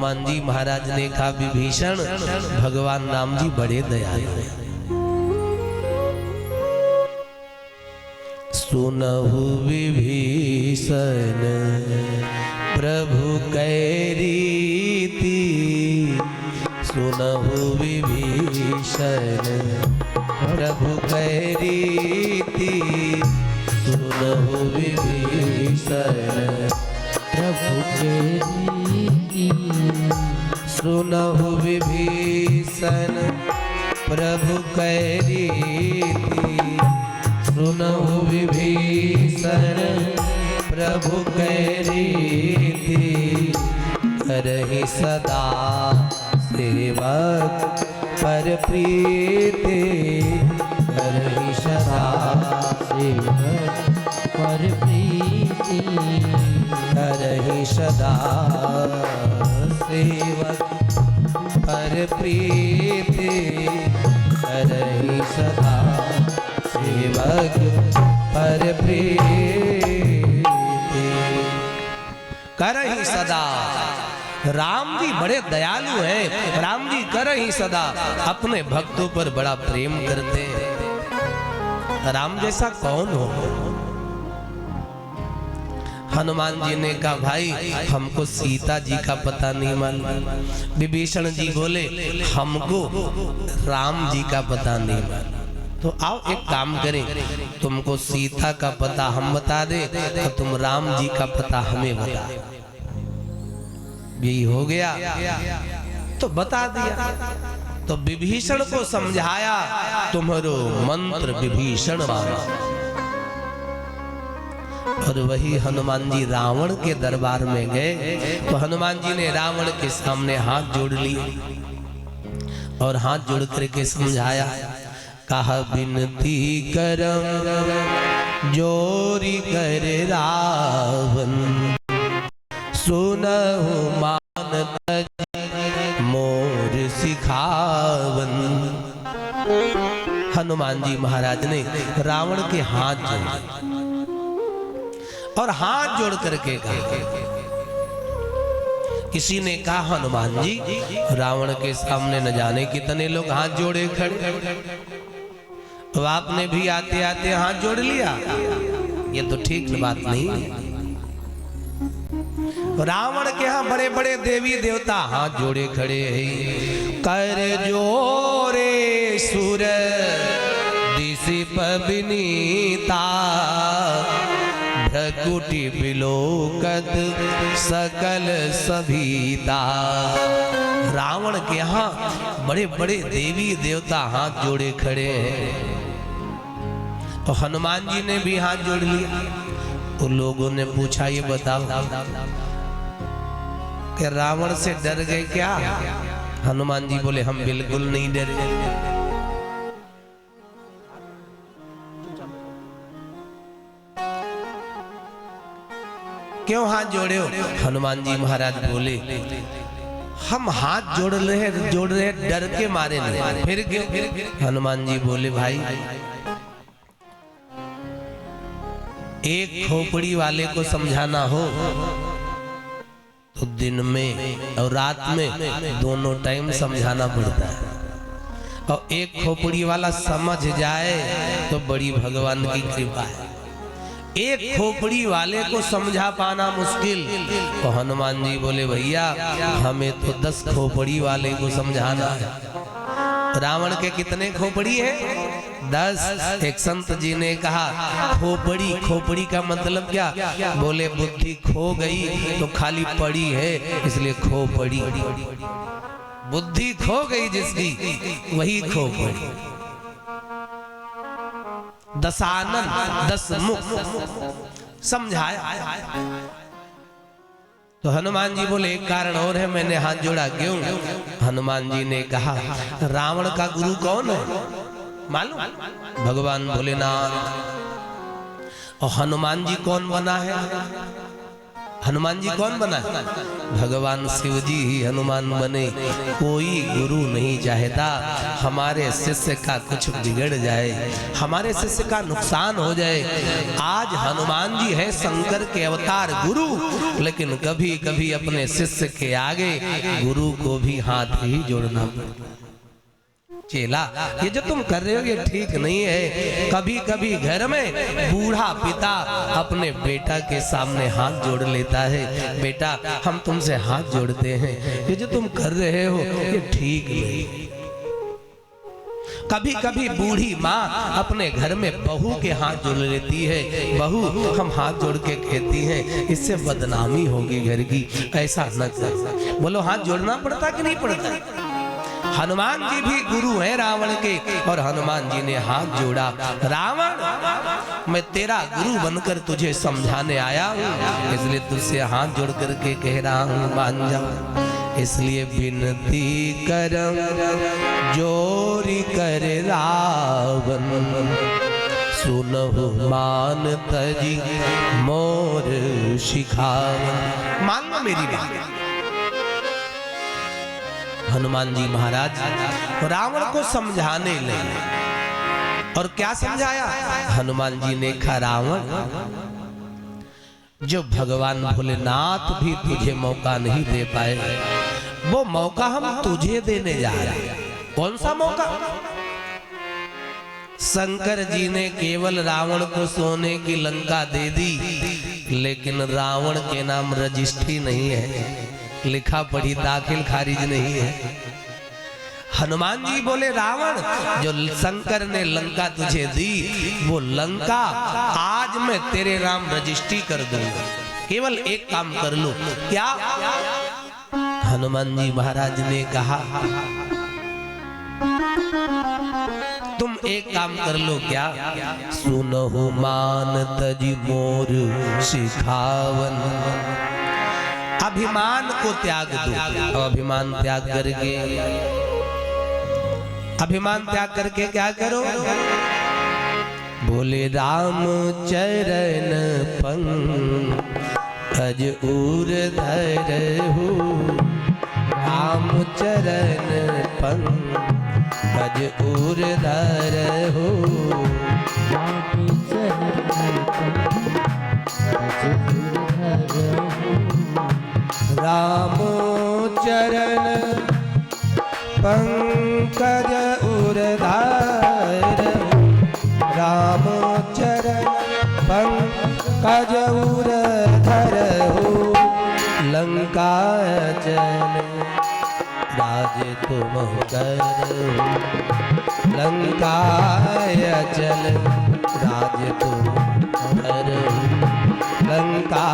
हनुमान जी महाराज ने कहा विभीषण भगवान राम जी बड़े दयालु हैं। सुनहु विभीषण प्रभु कै रीति, सुनहु विभीषण प्रभु कै रीति, सुनहु विभीषण प्रभु कै रीति, सुनहु विभीषण प्रभु कै रीति, सुनहु विभीषण प्रभु कै रीति, करहि सदा सेवक पर प्रीति, करहि सदा सेवक पर प्रीति, करहि सदा सेवक पर प्रीति, करहि सदा सेवक पर प्रीति, करहि सदा। राम जी बड़े दयालु हैं। राम जी करहि सदा, अपने भक्तों पर बड़ा प्रेम करते हैं। राम जैसा कौन हो। हनुमान जी ने कहा भाई हमको सीता जी का पता नहीं मालूम। विभीषण जी बोले हमको राम जी का पता नहीं मालूम। तो आओ एक काम करें, तुमको सीता का पता हम बता दे और तुम राम जी का पता हमें बता। यही हो गया तो बता दिया। तो विभीषण को समझाया तुम्हारो मंत्र विभीषण माना। और वही हनुमान जी रावण के दरबार में गए तो हनुमान जी ने रावण के सामने हाथ जोड़ लिए और हाथ जोड़ करके समझाया, कहा बिनती करम जोरी कर रावण, सुनहु मान तज मोर सिखावन। हनुमान जी महाराज ने रावण के हाथ जोड़े और हाथ जोड़ करके कहा, किसी ने कहा हनुमान जी रावण के सामने न जाने कितने लोग हाथ जोड़े खड़े, तो आपने भी आते आते हाथ जोड़ लिया, ये तो ठीक बात नहीं। रावण के यहाँ बड़े बड़े देवी देवता हाथ जोड़े खड़े हैं। कर जोरे सुर दिशि पविनीता, भ्रकुटी बिलोकत सकल सभीता। रावण के यहाँ बड़े बड़े देवी देवता हाथ जोड़े खड़े हैं। तो हनुमान जी ने भी हाथ जोड़ लिया। उन लोगों ने पूछा ये बताओ कि रावण से डर गए क्या? हनुमान जी बोले हम बिल्कुल नहीं डरे। क्यों हाथ जोड़े हो? हनुमान जी महाराज बोले हम हाथ जोड़ रहे डर के मारे नहीं। फिर क्यों? हनुमान जी बोले भाई एक खोपड़ी वाले को समझाना हो तो दिन में और रात में दोनों टाइम समझाना पड़ता है। और एक खोपड़ी वाला समझ जाए तो बड़ी भगवान की कृपा है। एक खोपड़ी वाले को समझा पाना मुश्किल। तो हनुमान जी बोले भैया हमें तो 10 खोपड़ी वाले को समझाना है। रावण के कितने खोपड़ी है? 10। एक संत जी ने कहा खोपड़ी, खोपड़ी का मतलब क्या? बोले बुद्धि खो गई तो खाली पड़ी है इसलिए खोपड़ी। बुद्धि खो गई जिसकी वही खोपड़ी। दशानन 10 मुख समझाया। तो हनुमान जी बोले एक कारण और है, मैंने हाथ जोड़ा क्यों? हनुमान जी ने कहा रावण का गुरु कौन है मालूम? भगवान भोलेनाथ। और हनुमान जी कौन बना है? हनुमान जी कौन बना? भगवान शिव जी ही हनुमान बने। कोई गुरु नहीं चाहता हमारे शिष्य का कुछ बिगड़ जाए, हमारे शिष्य का नुकसान हो जाए। आज हनुमान जी है शंकर के अवतार गुरु, लेकिन कभी कभी अपने शिष्य के आगे गुरु को भी हाथ ही जोड़ना पड़ता। चेला, ये जो तुम कर रहे हो ये ठीक नहीं है। कभी कभी घर में बूढ़ा पिता अपने बेटा के सामने हाथ जोड़ लेता है, बेटा हम तुमसे हाथ जोड़ते हैं, ये जो तुम कर रहे हो ये ठीक नहीं। कभी कभी बूढ़ी माँ अपने घर में बहू के हाथ जोड़ लेती है, बहू हम हाथ जोड़ के कहती हैं इससे बदनामी होगी घर की, ऐसा न कर। बोलो हाथ जोड़ना पड़ता कि नहीं पड़ता? हनुमान जी भी गुरु हैं रावण के, और हनुमान जी ने हाथ जोड़ा। रावण, मैं तेरा गुरु बनकर तुझे समझाने आया हूँ, इसलिए तुझसे हाथ जोड़ करके कह रहा हूँ मान जाओ। इसलिए विनती करम जोरी कर रावण, सुनहु मान तजी मोर शिखावन। मान लो मेरी बात। हनुमान जी महाराज रावण को समझाने लगे, और क्या समझाया? हनुमान जी ने कहा रावण, जो भगवान भोलेनाथ भी तुझे मौका नहीं दे पाए, वो मौका हम तुझे देने जा रहे हैं। कौन सा मौका? शंकर जी ने केवल रावण को सोने की लंका दे दी, लेकिन रावण के नाम रजिस्ट्री नहीं है, लिखा पढ़ी दाखिल खारिज नहीं है। हनुमान जी बोले रावण, जो शंकर ने लंका तुझे दी, वो लंका आज मैं तेरे नाम रजिस्ट्री कर दूंगा, केवल एक काम कर लो। क्या? हनुमान जी महाराज ने कहा तुम एक काम कर लो। क्या? सुनहु मान तजी मोर शिखावन, अभिमान को त्याग दो। अभिमान त्याग करके, अभिमान त्याग करके क्या करो? बोले राम चरण पंकज उर धरहु, राम चरण पंकज उर धरहु, राम चरण पंकज उर धरहु, राम चरण पंकज उर धरहु, लंका चल राज तुम करहु, लंका चल राज तुम करहु, लंका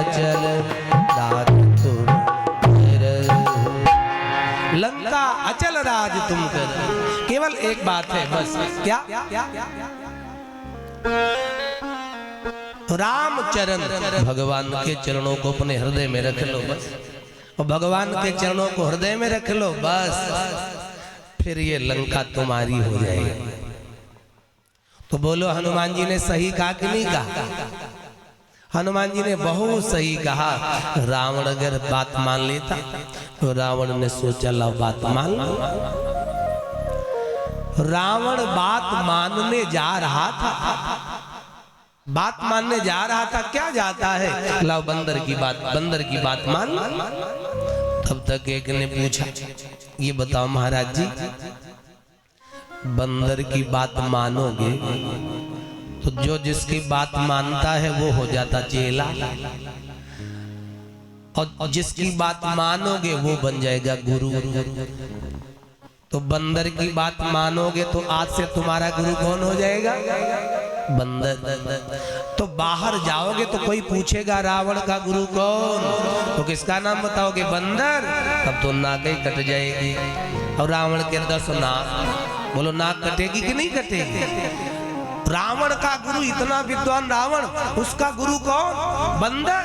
चल राज तुम करहु, लंका अचल राज तुम करहु। केवल एक बात है बस। क्या? रामचरण, भगवान के चरणों को अपने हृदय में रख लो बस, और भगवान के चरणों को हृदय में रख लो बस, फिर ये लंका तुम्हारी हो जाएगी। तो बोलो हनुमान जी ने सही कहा कि नहीं कहा? हनुमान जी ने बहुत सही कहा। रावण अगर बात मान लेता तो रावण ने सोचा ला बात मान लो। रावण बात मानने जा रहा था, बात मानने जा रहा था। क्या जाता है? लाओ बंदर की बात मान लो। तब तक एक ने पूछा, ये बताओ महाराज जी, बंदर की बात मानोगे तो जो जिसकी बात मानता है वो हो जाता चेला, और जिसकी बात मानोगे वो बन जाएगा गुरु। तो बंदर की बात मानोगे तो आज से तुम्हारा गुरु कौन हो जाएगा? बंदर। तो बाहर जाओगे तो कोई पूछेगा रावण का गुरु कौन, तो किसका नाम बताओगे? बंदर। तब तो नाक ही कट जाएगी। और रावण के अंदर से नाक, बोलो नाक कटेगी कि नहीं कटेगी? रावण का गुरु, इतना विद्वान रावण, उसका गुरु कौन? बंदर।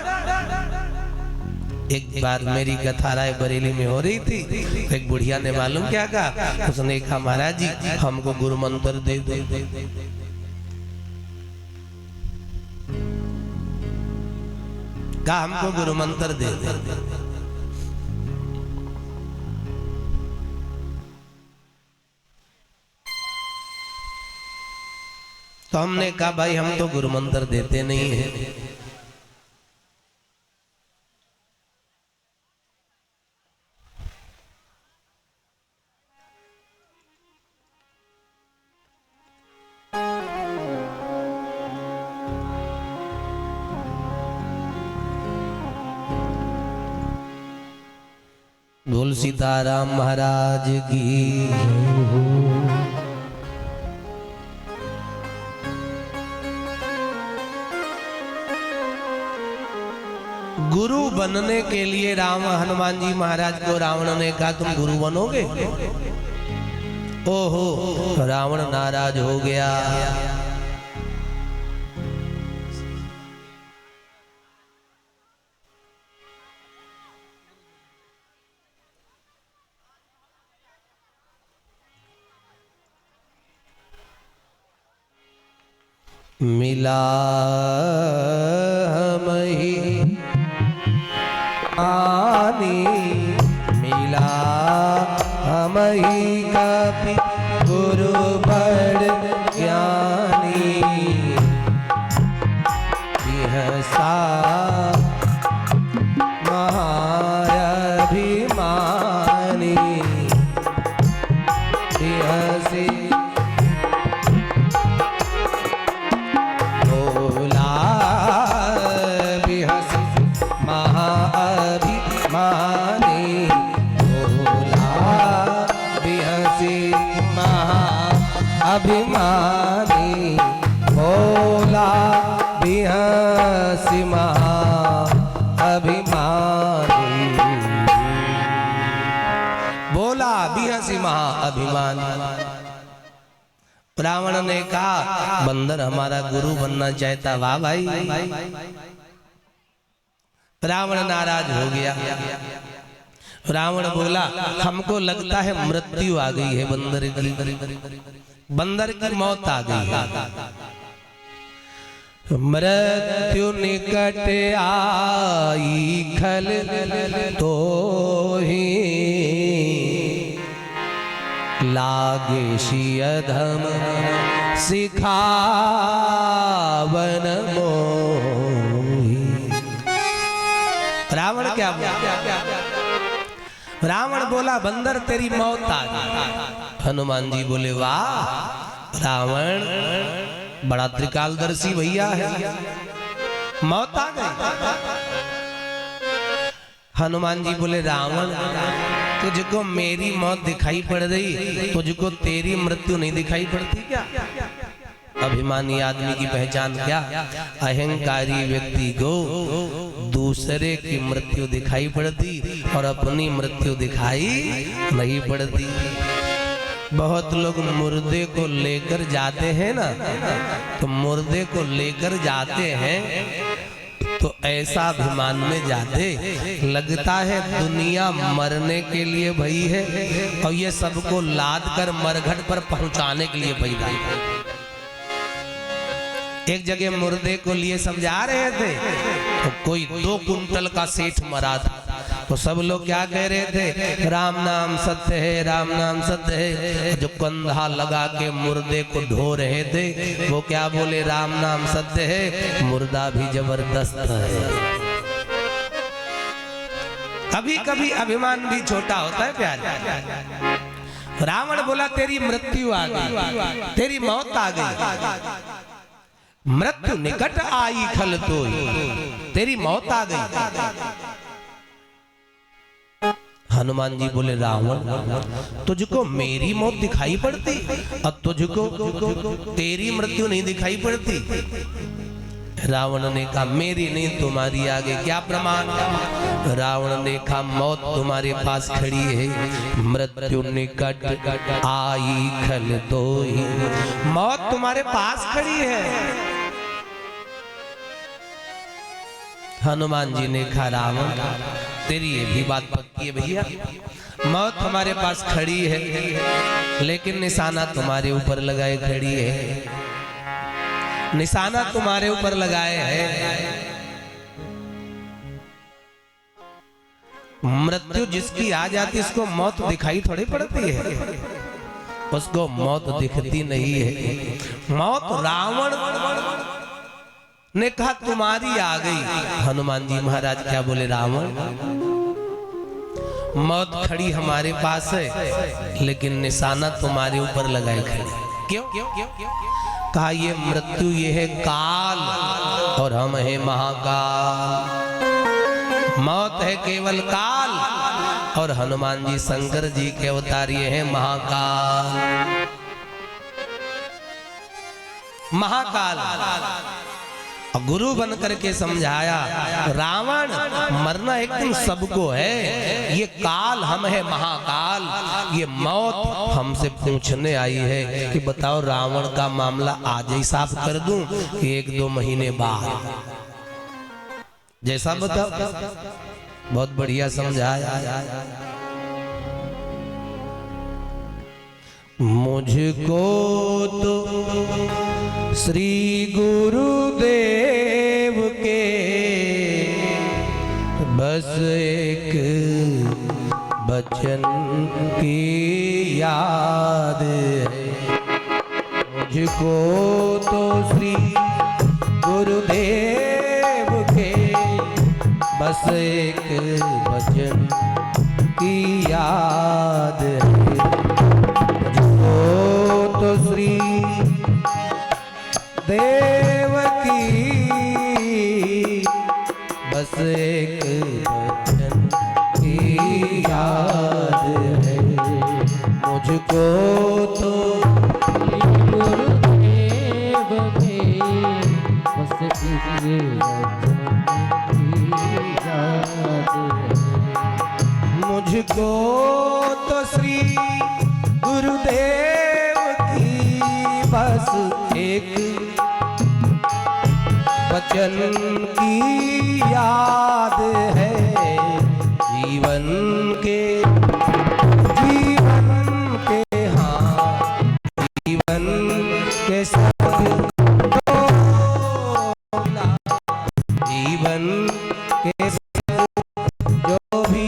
एक बार मेरी कथा राय बरेली में हो रही थी, एक बुढ़िया ने मालूम क्या कहा, उसने कहा महाराज जी हमको गुरु मंत्र दे दो। कहा हमको गुरु मंत्र दे दे। तो हमने कहा भाई हम तो गुरु मंत्र देते नहीं है। बोल सीताराम महाराज की। गुरु बनने के लिए राम हनुमान जी महाराज को रावण ने कहा तुम गुरु बनोगे। ओहो रावण नाराज हो गया। मिला मही आनी मिला मही कपि गुरु बड़ ज्ञानी। बिहसा महाअभिमानी बिहसी अभिमानी भोला बिहसी महा अभिमानी। भोला बिहसी महा अभिमानी। रावण ने कहा बंदर हमारा गुरु बनना चाहता। वाह भाई। रावण नाराज हो गया। रावण बोला हमको लगता है मृत्यु आ गई है बंदर की। बंदर की मौत आ गई है। मृत्यु निकट आई खल तो ही लागे शियधम सिखावन मोही। रावण क्या बोला? रावण बोला बंदर तेरी मौत आ गई। हनुमान जी बोले वाह रावण बड़ा त्रिकालदर्शी भैया है, मौत आ गई। हनुमान जी बोले रावण तुझको मेरी मौत दिखाई पड़ रही, तुझको तेरी मृत्यु नहीं दिखाई पड़ती क्या? अभिमानी आदमी की पहचान क्या? अहंकारी व्यक्ति को दूसरे की मृत्यु दिखाई पड़ती और अपनी मृत्यु दिखाई नहीं पड़ती। बहुत लोग मुर्दे को लेकर जाते हैं ना, तो मुर्दे को लेकर जाते हैं तो ऐसा अभिमान में जाते लगता है दुनिया मरने के लिए भई है और ये सबको लाद कर मरघट पर पहुंचाने के लिए भई है। एक जगह मुर्दे को लिए समझा रहे थे तो कोई 2 कुंटल का सेठ मरा था। तो सब लोग क्या कह रहे थे? राम नाम सत्य है, राम नाम सत्य है। जो कंधा लगा के मुर्दे को ढो रहे थे वो क्या बोले? राम नाम सत्य है, मुर्दा भी जबरदस्त है। कभी कभी अभिमान भी छोटा होता है प्यार। रावण बोला तेरी मृत्यु आ गई, तेरी मौत आ गई। मृत्यु निकट आई खल तो तेरी मौत आ गई। हनुमान जी बोले रावण तुझको मेरी मौत दिखाई पड़ती और तुझको तेरी मृत्यु नहीं दिखाई पड़ती? रावण ने कहा मेरी नहीं तुम्हारी आगे क्या प्रमाण? रावण ने कहा मौत तुम्हारे पास खड़ी है, मृत्यु निकट आई खल तो ही। मौत तुम्हारे पास खड़ी है। हनुमान जी ने कहा रावण तेरी ये भी बात पक्की है भैया, मौत हमारे पास खड़ी है लेकिन निशाना तुम्हारे ऊपर लगाए खड़ी है। निशाना तुम्हारे ऊपर लगाए है मृत्यु जिसकी आ जाती उसको मौत दिखाई थोड़ी पड़ती है, उसको मौत दिखती नहीं है। मौत रावण ने कहा तुम्हारी आ गई। हनुमान जी महाराज क्या बोले, रावण मौत खड़ी हमारे पास है लेकिन निशाना तुम्हारे ऊपर लगाए खड़ी। क्यों? कहा ये मृत्यु ये है काल और हम है महाकाल। मौत है केवल काल और हनुमान जी शंकर जी के अवतार ये है महाकाल। महाकाल गुरु बन करके समझाया, रावण मरना एक दिन सबको है, ये काल हम है महाकाल। ये मौत हमसे पूछने आई है कि बताओ रावण का मामला आज ही साफ कर दूं कि 1-2 महीने बाद, जैसा बताओ। बहुत बढ़िया समझाया। मुझको तो श्री गुरुदेव के बस एक बचन की याद है। मुझको तो श्री गुरुदेव के बस एक वचन की याद है। मुझको तो श्री देव की बस एक वचन की याद है। मुझको तो गुरुदेव के बस एक मुझको तो श्री गुरुदेव की बस एक वचन की याद है। जीवन के हाँ जीवन के सब जीवन के जो भी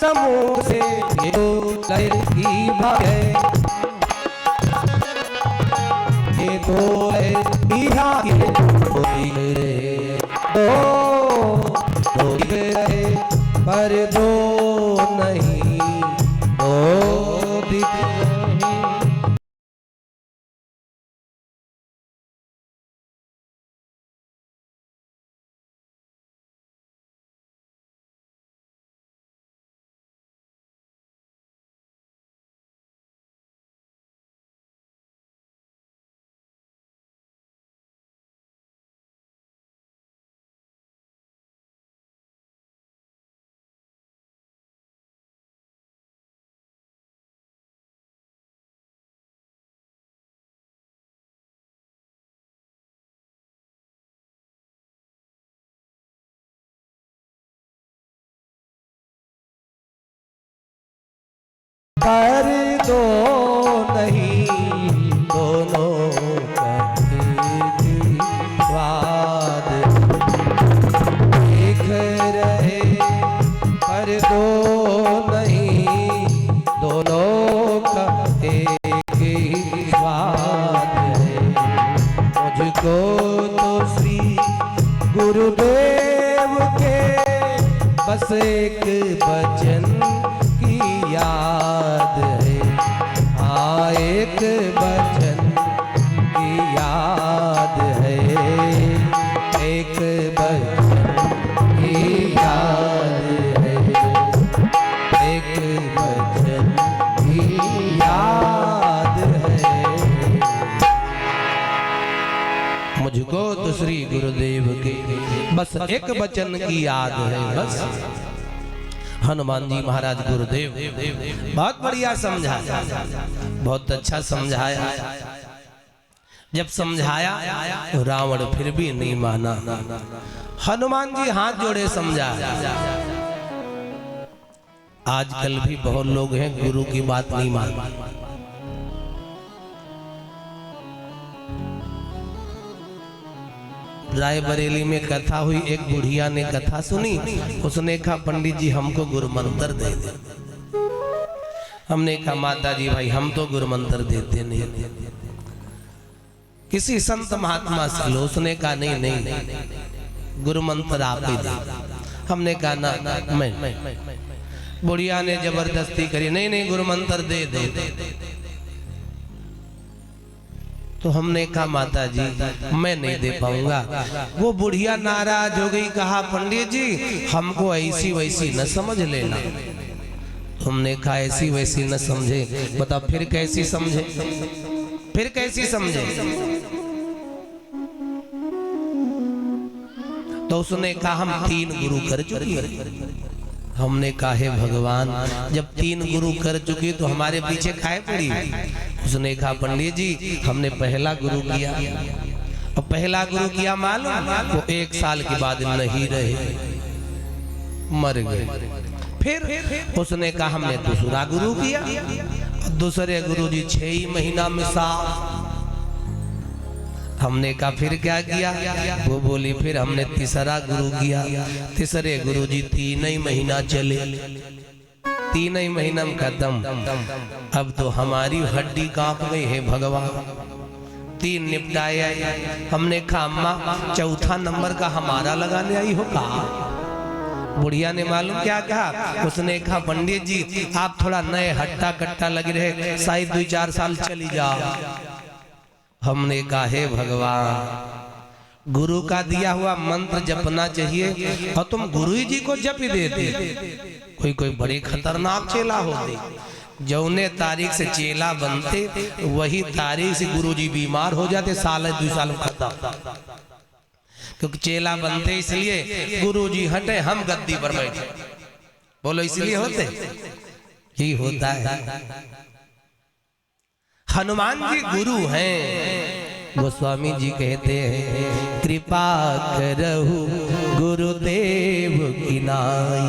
समूह से ये लड़की भागे, ये दो दो रहे पर दो नहीं, दो दिख रहे। पर दो नहीं, दोनों का एक स्वाद देख रहे, पर दो नहीं, दोनों का एक ही स्वाद है। मुझको तो श्री गुरुदेव के बस एक वचन याद है। हाँ एक वचन की याद है, एक वचन की याद है। श्री गुरुदेव के। बस एक वचन की याद है बस। हनुमान जी महाराज गुरुदेव बहुत बढ़िया समझाया, बहुत अच्छा समझाया। जब समझाया तो रावण फिर भी नहीं माना। हनुमान जी हाथ जोड़े समझाया। आजकल भी बहुत लोग हैं गुरु की बात नहीं मानते। रायबरेली में कथा हुई, एक बुढ़िया ने कथा सुनी। उसने कहा पंडित जी हमको गुरु मंत्र दे दे। हमने कहा माता जी भाई हम तो गुरु मंत्र देते नहीं, किसी संत महात्मा से लो। उसने कहा नहीं नहीं गुरु मंत्र आप ही दे। हमने कहा ना मैं। बुढ़िया ने जबरदस्ती करी, नहीं नहीं गुरु मंत्र दे दे। तो हमने कहा माता जी मैं नहीं दे पाऊंगा। वो बुढ़िया नाराज हो गई, कहा पंडित जी हमको ऐसी वैसी न समझ लेना। हमने कहा ऐसी वैसी न समझे, बता फिर कैसी समझे, फिर कैसी समझे। तो उसने कहा हम 3 गुरु कर चुके। हमने कहा हे भगवान जब 3 गुरु कर चुकी तो हमारे पीछे खाए पड़ी। उसने कहा पंडित जी हमने पहला गुरु किया, और पहला गुरु किया मालूम वो 1 साल के बाद नहीं रहे, मर गए। फिर उसने कहा हमने दूसरा गुरु किया, दूसरे गुरु जी 6 महीना में साफ। हमने कहा फिर क्या किया, वो बोली फिर हमने तीसरा गुरु किया। तीसरे गुरु जी 3 ही महीना चले, 3 ही महीना में खत्म। अब तो हमारी हड्डी कांप गई है भगवान। 3 निपटाए। हमने कहा अम्मा चौथा नंबर का हमारा लगाने आई हो। कहा बुढ़िया ने मालूम क्या कहा, उसने कहा पंडित जी आप थोड़ा नए हट्टा कट्टा लगे रहे, शायद 2-4 साल चली जाओ। हमने कहा हे भगवान गुरु का दिया हुआ मंत्र जपना चाहिए, और तुम गुरु जी को जप ही देते। कोई बड़े खतरनाक चेला होते, जौने तारीख से चेला बनते वही तारीख से गुरु जी बीमार हो जाते, 1-2 साल खत्म। क्योंकि चेला बनते इसलिए गुरु जी हटे हम गद्दी पर बैठे, बोलो इसलिए होते ही होता है। हनुमान जी गुरु हैं। गोस्वामी जी कहते हैं कृपा करहु गुरुदेव की नाई।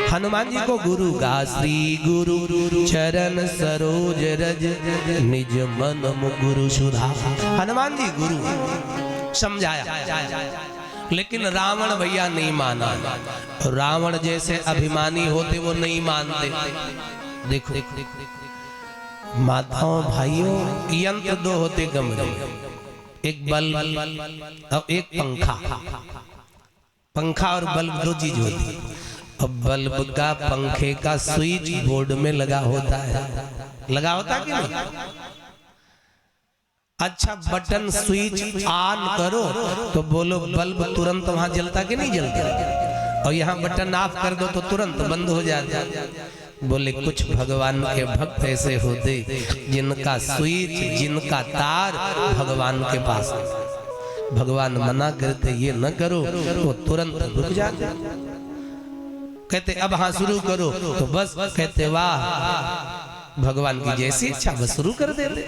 हनुमान जी को गुरु गा श्री गुरु चरण सरोज रज निज मन मुगुरु सुधा। हनुमान जी गुरु समझाया, लेकिन रावण भैया नहीं माना। रावण जैसे अभिमानी होते वो नहीं मानते। देखो माताओं भाइयों यंत्र 2 होते कमरे, एक बल्ब और एक पंखा। पंखा और बल्ब 2 चीज होती। अब बल्ब का पंखे का स्विच बोर्ड में लगा होता है, लगा होता कि नहीं। अच्छा बटन स्विच ऑन करो तो बोलो बल्ब तुरंत वहां जलता कि नहीं जलता, और यहाँ बटन ऑफ कर दो तो तुरंत बंद हो जाता। बोले कुछ भगवान के भक्त ऐसे होते जिनका स्विच जिनका तार भगवान के पास, भगवान मना करते ये न करो वो तुरंत रुक जाते। कहते अब हाँ शुरू करो तो बस कहते वाह भगवान की जैसी इच्छा बस शुरू कर देते।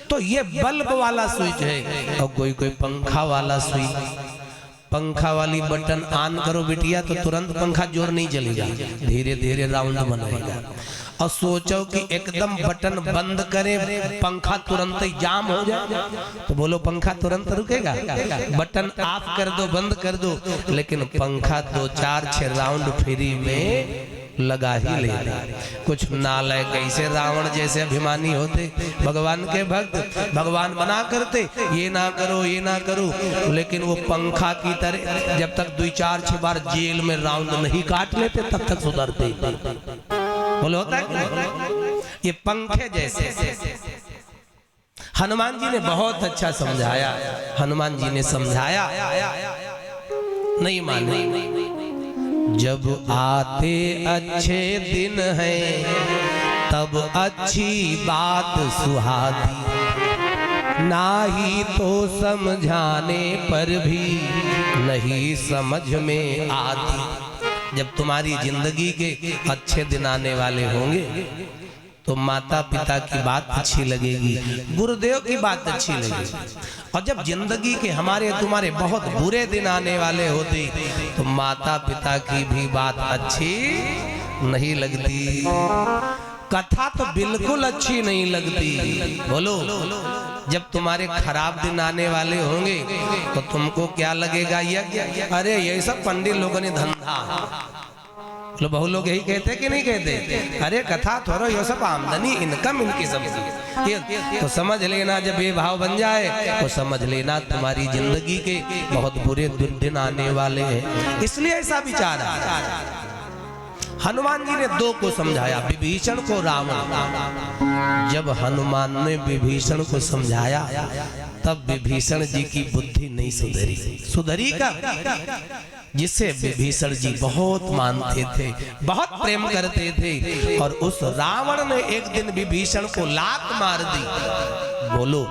तो ये बल्ब वाला स्विच है, और कोई पंखा वाला स्विच। पंखा वाली बटन ऑन करो बिटिया तो तुरंत पंखा जोर नहीं चलेगा, धीरे धीरे राउंड बनाएगा। और सोचो कि एकदम बटन बंद करे पंखा तुरंत ही जाम हो जाए तो बोलो पंखा तुरंत रुकेगा। बटन ऑफ कर दो बंद कर दो, लेकिन पंखा 2-4-6 राउंड फ्री में लगा ही ले। कुछ नालायक कैसे रावण जैसे अभिमानी होते भगवान के भक्त, भगवान मना करते ये ना करो ये ना करो, लेकिन वो पंखा की तरह जब तक 2-4-6 बार जेल में राउंड नहीं काट लेते तब तक सुधरते। बोलो होता है ये पंखे जैसे। हनुमान जी ने बहुत अच्छा समझाया, हनुमान जी ने समझाया नहीं माने। जब आते अच्छे दिन हैं तब अच्छी बात सुहाती, नाही तो समझाने पर भी नहीं समझ में आती। जब तुम्हारी जिंदगी के अच्छे दिन आने वाले होंगे तो माता पिता की बात अच्छी लगेगी, गुरुदेव की बात अच्छी लगेगी। और जब जिंदगी के हमारे तुम्हारे बहुत बुरे दिन आने वाले होते तो माता पिता की भी बात अच्छी नहीं लगती, कथा तो बिल्कुल अच्छी नहीं लगती। बोलो, जब तुम्हारे खराब दिन आने वाले होंगे तो तुमको क्या लगेगा? ये अरे ये सब पंडित लोगों ने धंधा, तो बहु लोग यही कहते कि नहीं कहते? अरे कथा थोड़ा ये सब आमदनी इनकम इनकी सब ये तो समझ लेना, जब ये भाव बन जाए तो समझ लेना तुम्हारी जिंदगी के बहुत बुरे दिन आने वाले हैं। इसलिए ऐसा विचार है। हनुमान जी ने दो को समझाया, विभीषण को रावण। जब हनुमान ने विभीषण को समझाया तब विभीषण जी की बुद्धि नहीं सुधरी। सुधरी का जिसे विभीषण जी बहुत मानते थे, बहुत प्रेम करते थे, और उस रावण ने एक दिन विभीषण को लात मार दी। बोलो,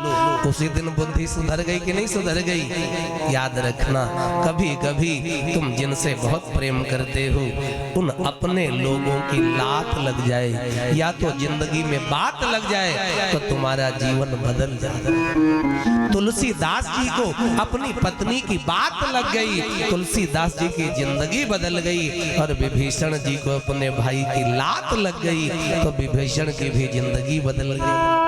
उसी दिन बुद्धि सुधर गई कि नहीं सुधर गई? याद रखना, कभी कभी तुम जिनसे बहुत प्रेम करते हो उन अपने लोगों की लात लग जाए या तो जिंदगी में बात लग जाए तो तुम्हारा जीवन बदल जाए। तुलसीदास जी को अपनी पत्नी की बात लग गई, तुलसीदास जी की जिंदगी बदल गई, और विभीषण जी को अपने भाई की लात लग गई तो विभीषण की भी जिंदगी बदल गई।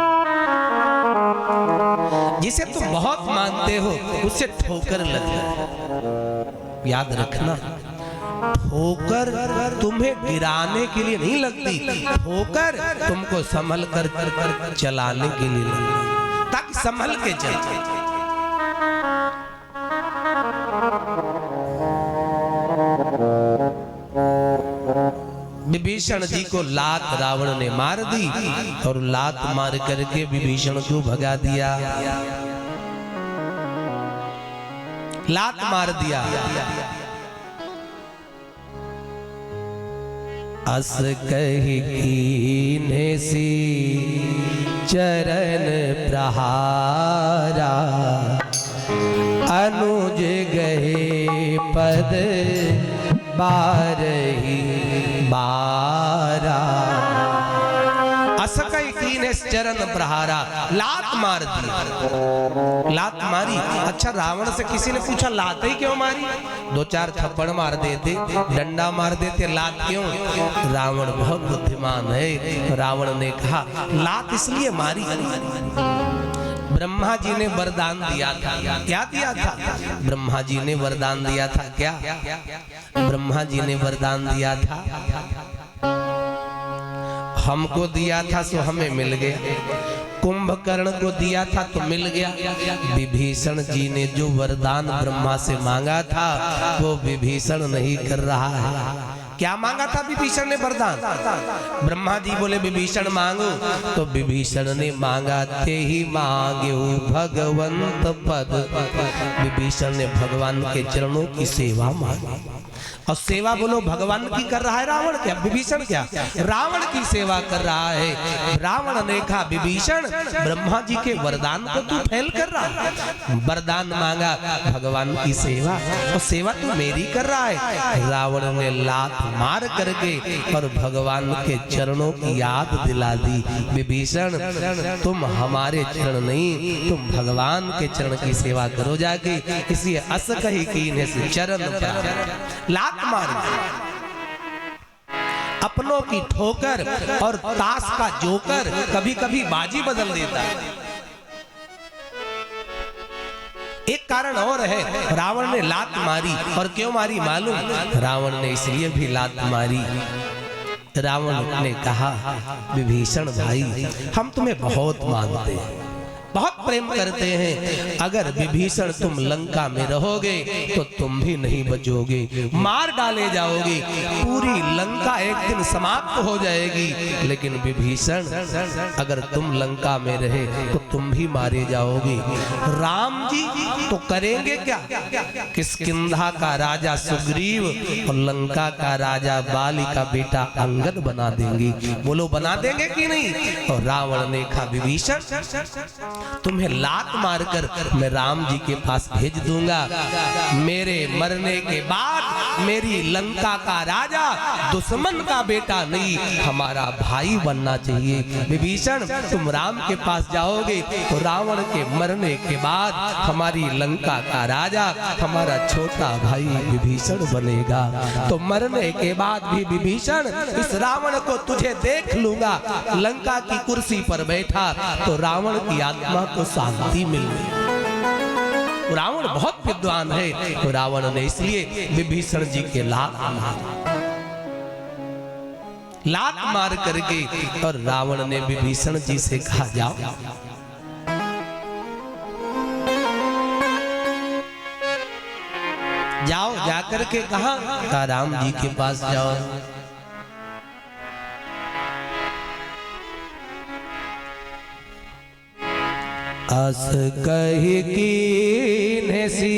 जिसे तुम बहुत मानते हो उससे ठोकर लग जाए। याद रखना, ठोकर तुम्हें गिराने के लिए नहीं लगती, ठोकर तुमको संभल कर चलाने के लिए लगती, ताकि संभल के चल। विभीषण जी को लात रावण ने मार दी और लात मार करके विभीषण को भगा दिया, लात मार दिया। अस कही कीन्हे सी चरण प्रहारा, अनुज गए पद बारही बारा। असकई कीन्हे चरण प्रहारा, लात मार दी, लात मारी। अच्छा, रावण से किसी ने पूछा लात ही क्यों मारी? दो चार थप्पड़ मार देते, डंडा मार देते, लात क्यों? रावण बहुत बुद्धिमान है। रावण ने कहा लात इसलिए मारी, ब्रह्मा जी ने वरदान दिया था। क्या दिया था? ब्रह्मा जी ने वरदान दिया था। क्या? ब्रह्मा जी ने वरदान दिया था, हमको दिया था सो हमें मिल गया, कुंभकर्ण को दिया था तो मिल गया। विभीषण जी ने जो वरदान ब्रह्मा से मांगा था वो विभीषण नहीं कर रहा है। क्या मांगा था विभीषण ने वरदान? ब्रह्मा जी बोले विभीषण मांगो, तो विभीषण ने मांगा थे ही मांगे भगवंत पद। विभीषण ने भगवान के चरणों की सेवा मांगी। और सेवा बोलो भगवान की कर रहा है रावण? क्या विभीषण? क्या रावण की सेवा कर रहा है। रावण ने कहा विभीषण ब्रह्मा जी के वरदान को तू फेल कर रहा है। वरदान मांगा भगवान की सेवा, और सेवा तू मेरी कर रहा है। रावण ने लात मार करके और भगवान के चरणों की याद दिला दी। विभीषण तुम हमारे चरण नहीं, तुम भगवान के चरण की सेवा करो जाके। इसलिए अस कही कीन्हे से चरण लात मार, अपनों की ठोकर और ताश का जोकर कभी कभी बाजी बदल देता है। एक कारण और है, रावण ने लात मारी, और क्यों मारी मालूम? रावण ने इसलिए भी लात मारी, रावण ने कहा विभीषण भाई हम तुम्हें बहुत मानते हैं, बहुत प्रेम करते हैं, अगर विभीषण तुम लंका में रहोगे तो तुम भी नहीं बचोगे, मार डाले जाओगे, पूरी लंका एक दिन समाप्त हो जाएगी। लेकिन विभीषण अगर तुम लंका में रहे तो तुम भी मारे जाओगे। राम जी तो करेंगे क्या? किष्किंधा का राजा सुग्रीव और लंका का राजा बाली का बेटा अंगद बना देंगे। बोलो बना देंगे कि नहीं? और रावण ने कहा विभीषण तुम्हें लात मारकर मैं राम जी के पास भेज दूंगा। मेरे मरने के बाद मेरी लंका का राजा दुश्मन का बेटा नहीं, हमारा भाई बनना चाहिए। विभीषण, तुम राम के पास जाओगे तो रावण के मरने के बाद हमारी लंका का राजा हमारा छोटा भाई विभीषण बनेगा। तो मरने के बाद भी विभीषण, इस रावण को तुझे देख लूंगा लंका की कुर्सी पर बैठा तो रावण की आत्मा को शांति मिलेगी। रावण बहुत विद्वान है, तो रावण ने इसलिए विभीषण जी के लात मार करके, और रावण ने विभीषण जी से कहा जाओ जाओ, जाकर के कहा राम जी के पास जाओ। अस कहि कीन्हे सी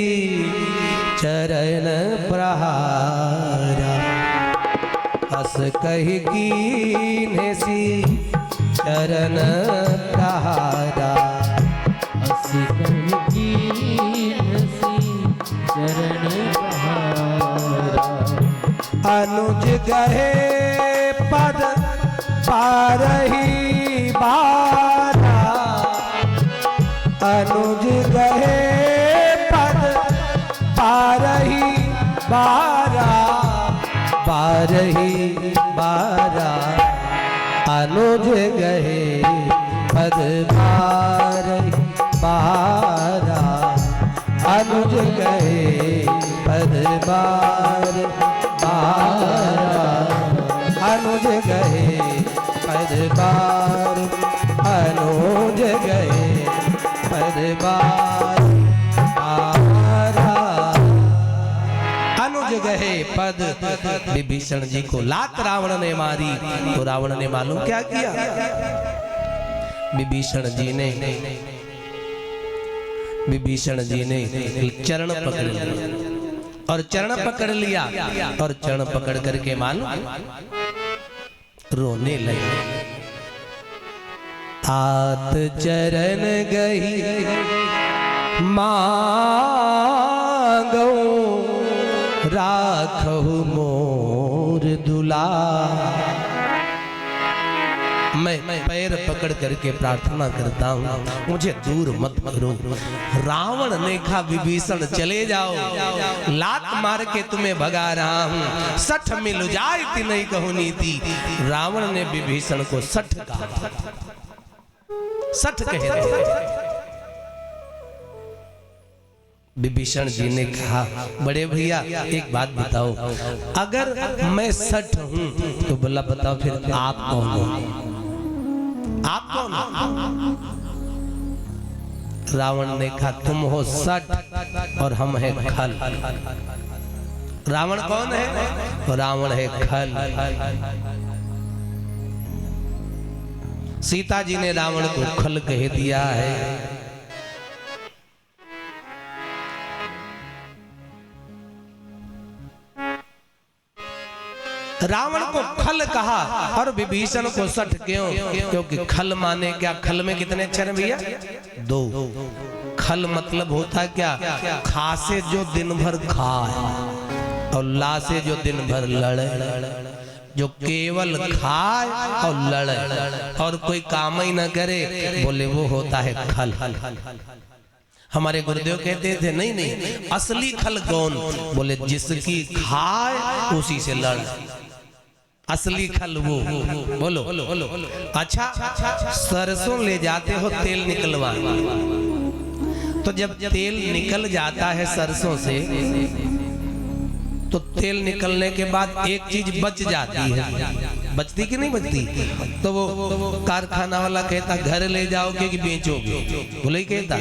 चरण प्रहारा, अस कहि कीन्हे सी चरण प्रहारा, अस कहि कीन्हे सी चरण प्रहारा। अनुज गहे पद पारही बारा, अनुज गहे पद पारही बारा, पारही बारा, अनुज गहे पद पारही बारा, अनुज गहे पद बार बारा, अनुज गहे पद बार, अनुज गए पद बार बारा। अनुज गए पद, विभीषण जी को लात रावण ने मारी तो रावण ने मालूम क्या किया, विभीषण जी ने चरण पकड़ लिया, और चरण पकड़ लिया, और चरण पकड़ करके मालूम रोने लगे। तात चरण गई मांगो, राखहु मोर दुलार। मैं पैर पकड़ करके प्रार्थना करता हूँ, मुझे दूर मत करो। रावण ने कहा विभीषण चले जाओ, लात मार के तुम्हें भगा रहा हूँ, 60 मिल जाए ती नहीं कहूँ नीति। रावण ने विभीषण को 60 कहा, 60 कहे थे। विभीषण जी ने कहा बड़े भैया एक बात बताओ, अगर मैं 60 हूँ तो बोला बताओ फिर आप कौन हो, आप कौन हो? रावण ने कहा तुम हो 60 और हम हैं खल। रावण कौन है? तो रावण है खल। सीता जी ने रावण को खल कह दिया है। रावण को खल कहा और विभीषण को 60 क्यों? क्योंकि खल माने क्या? खल में कितने अक्षर हैं भैया? 2। खल मतलब होता क्या? खा से जो दिन भर खाए और ला से जो दिन भर लड़े। जो केवल खाए और लड़े और कोई काम ही न करे, बोले वो होता है खल। हमारे गुरुदेव कहते थे नहीं नहीं, असली खल कौन? बोले जिसकी खाए उसी से लड़, असली खल वो। बोलो अच्छा, सरसों ले जाते हो तेल निकलवा, तो जब तेल निकल जाता है सरसों से, तो तेल निकलने के बाद एक चीज बच जाती है, बचती कि नहीं बचती? तो वो कारखाना वाला कहता घर ले जाओगे कि बेचोगे? बोले ही कहता।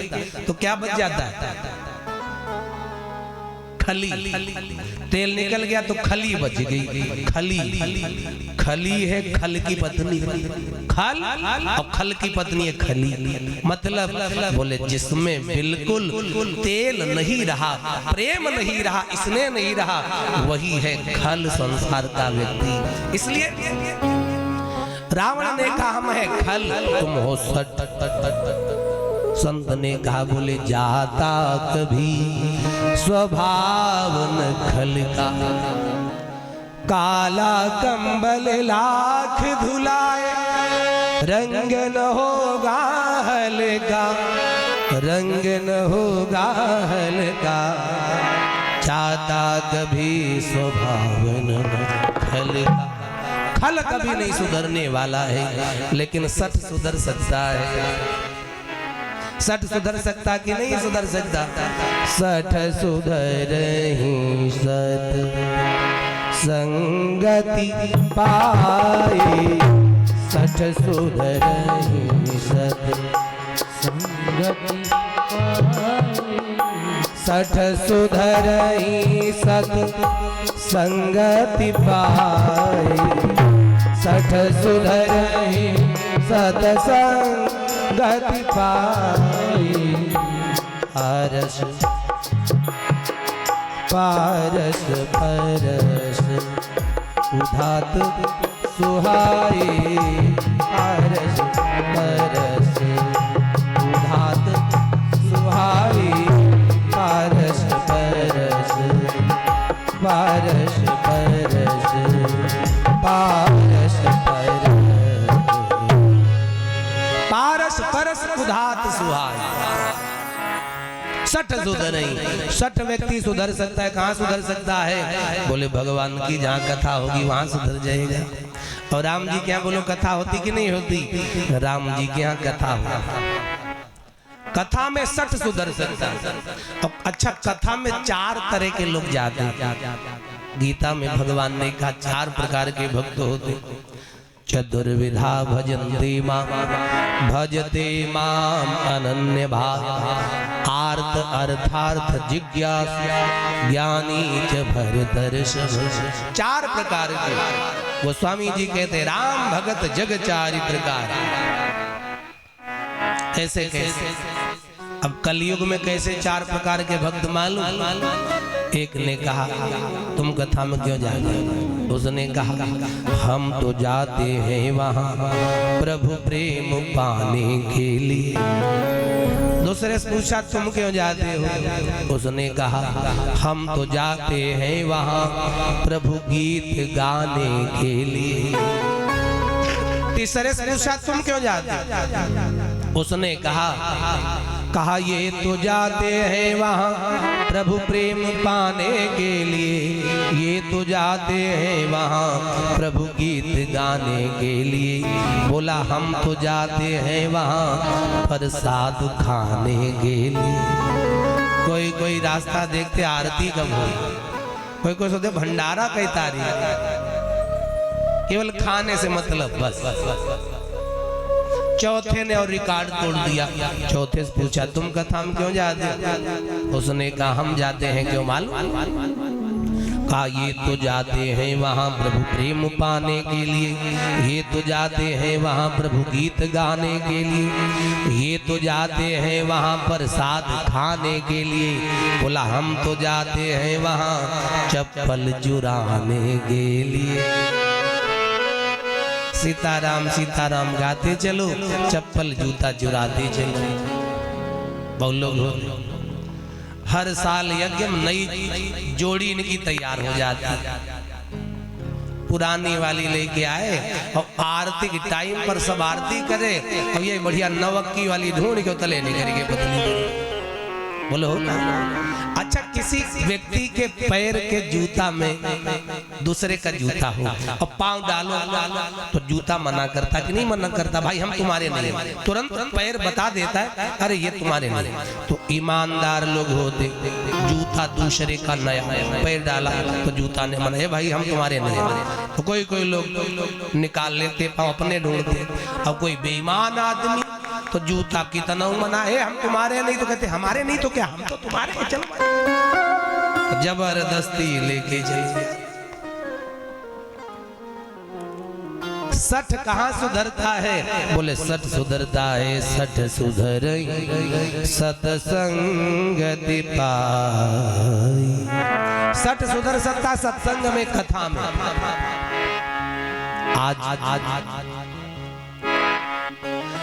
तो क्या बच जाता है? खली। तेल निकल गया तो खली बच गई। खली, खली है खल की पत्नी। खल और खल की पत्नी है खली। मतलब बोले जिसमें बिल्कुल तेल नहीं रहा, प्रेम नहीं रहा, स्नेह नहीं रहा, वही है खल संसार का व्यक्ति। इसलिए रावण ने कहा हम है खल, तुम हो संत ने कहा, बोले जाता कभी स्वभाव न खल का, काला कंबल लाख धुलाए, रंग न होगा हल्का, रंग न होगा हल्का, जाता कभी स्वभाव न खल का। खल कभी नहीं सुधरने वाला है, लेकिन सठ सुधर सकता है। सठ सुधर सकता कि नहीं सुधर सकता? सठ सुधर ही सत संगति पाए, सठ सुधर ही सत संगति पाए, सठ सुधर ही सत संगति पाए, सठ सुधर ही सत संगति पाए, पारस पारस परस उधात सुहाए, पारस परस उधात सुहाए, पारस परस पारस परस पारस परस पारस परस उधात सुहाए। सठ सुधर नहीं, सठ व्यक्ति सुधर सकता है। कहाँ सुधर सकता है? बोले भगवान की जहाँ कथा होगी वहां सुधर जाएगा। और राम जी के यहाँ बोलो कथा होती कि नहीं होती? राम जी के यहाँ कथा हो, कथा में सठ सुधर सकता है। और अच्छा, कथा में 4 तरह के लोग जाते हैं। गीता में भगवान ने कहा 4 प्रकार के भक्त होते। चतुर्विधा भजन्ते मां, भजते माम अनन्य भाव, आर्त अर्थार्थ जिज्ञासा, ज्ञानी च भरतर्षभ। 4 प्रकार के वो स्वामी जी कहते राम भगत जग 4 प्रकार। कैसे कैसे? अब कलयुग में कैसे 4 प्रकार के भक्त मालूम? एक ने कहा तुम कथा में क्यों जा रहे हो? उसने कहा हम तो जाते हैं वहां प्रभु प्रेम पाने के लिए। दूसरे से पूछा तुम क्यों जाते हो? उसने कहा हम तो जाते हैं वहां प्रभु गीत गाने के लिए। तीसरे से पूछा तुम क्यों जाते हो? उसने कहा ये तो जाते हैं वहाँ प्रभु प्रेम पाने के लिए, ये तो जाते हैं वहाँ प्रभु गीत गाने के लिए। बोला हम तो जाते हैं वहाँ प्रसाद खाने के लिए। कोई कोई रास्ता देखते आरती कब हुई, कोई सोचते भंडारा कई तारीख, केवल खाने से मतलब बस। चौथे ने और रिकॉर्ड तोड़ दिया। चौथे से पूछा तुम कथा में क्यों जाते हो? उसने कहा हम जाते हैं क्यों मालूम? कहा ये तो जाते हैं वहाँ प्रभु प्रेम पाने के लिए, ये तो जाते हैं वहाँ प्रभु गीत गाने के लिए, ये तो जाते हैं वहाँ प्रसाद खाने के लिए। बोला हम तो जाते हैं वहाँ चप्पल चुराने के लिए। सीताराम सीताराम गाते चलो, चप्पल जूता चुराते चलो। बहुत लोग हर साल यज्ञ में नई जोड़ी इनकी तैयार हो जाती, पुरानी वाली लेके आए और आरती के टाइम पर सब आरती करे और ये बढ़िया नवक्की वाली ढूंढ के तले नहीं करेंगे बदली। बोलो अच्छा, किसी व्यक्ति के पैर के जूता में दूसरे का जूता हो और पांव डालो तो जूता मना करता कि नहीं मना करता? भाई हम तुम्हारे नहीं, तुरंत पैर बता देता है अरे ये तुम्हारे नहीं। तो ईमानदार लोग होते, जूता दूसरे का नया पैर डाला तो जूता ने मना, भाई हम तुम्हारे नहीं। तो कोई कोई लोग निकाल लेते पांव अपने ढूंढते, और कोई बेईमान आदमी तो जूता कितना मना है हम तुम्हारे नहीं, तो कहते हमारे नहीं तो क्या हम तो तुम्हारे हैं, चलो जबरदस्ती लेके चले। सठ कहाँ सुधरता है? बोले सठ सुधरता है, सठ सुधर सत्संगति पाई। सठ सुधर सकता सत्संग में, कथा में। आज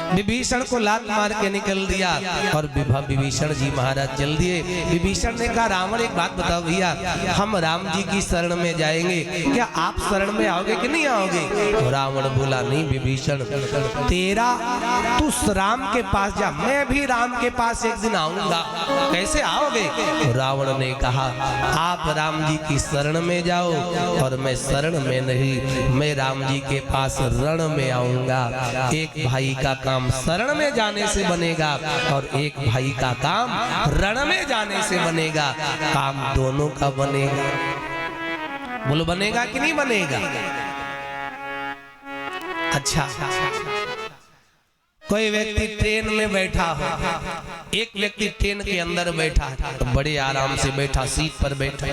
विभीषण को लात मार के निकल दिया और विभीषण जी महाराज चल दिए। विभीषण ने कहा रावण एक बात बताओ भैया, हम राम जी की शरण में जाएंगे, क्या आप शरण में आओगे कि नहीं आओगे? तो रावण बोला नहीं विभीषण, तेरा तू राम के पास जा, मैं भी राम के पास एक दिन आऊंगा, कैसे आओगे? तो रावण ने कहा आप राम जी की शरण में जाओ और मैं शरण में नहीं, मैं राम जी के पास रण में आऊंगा। एक भाई का काम शरण में जाने से बनेगा और एक भाई का काम रण में जाने से बनेगा। काम दोनों का बनेगा। बोलो बनेगा कि नहीं बनेगा? अच्छा, कोई व्यक्ति ट्रेन में बैठा हो, एक व्यक्ति ट्रेन के अंदर बैठा है, तो बड़े आराम से बैठा, सीट पर बैठा,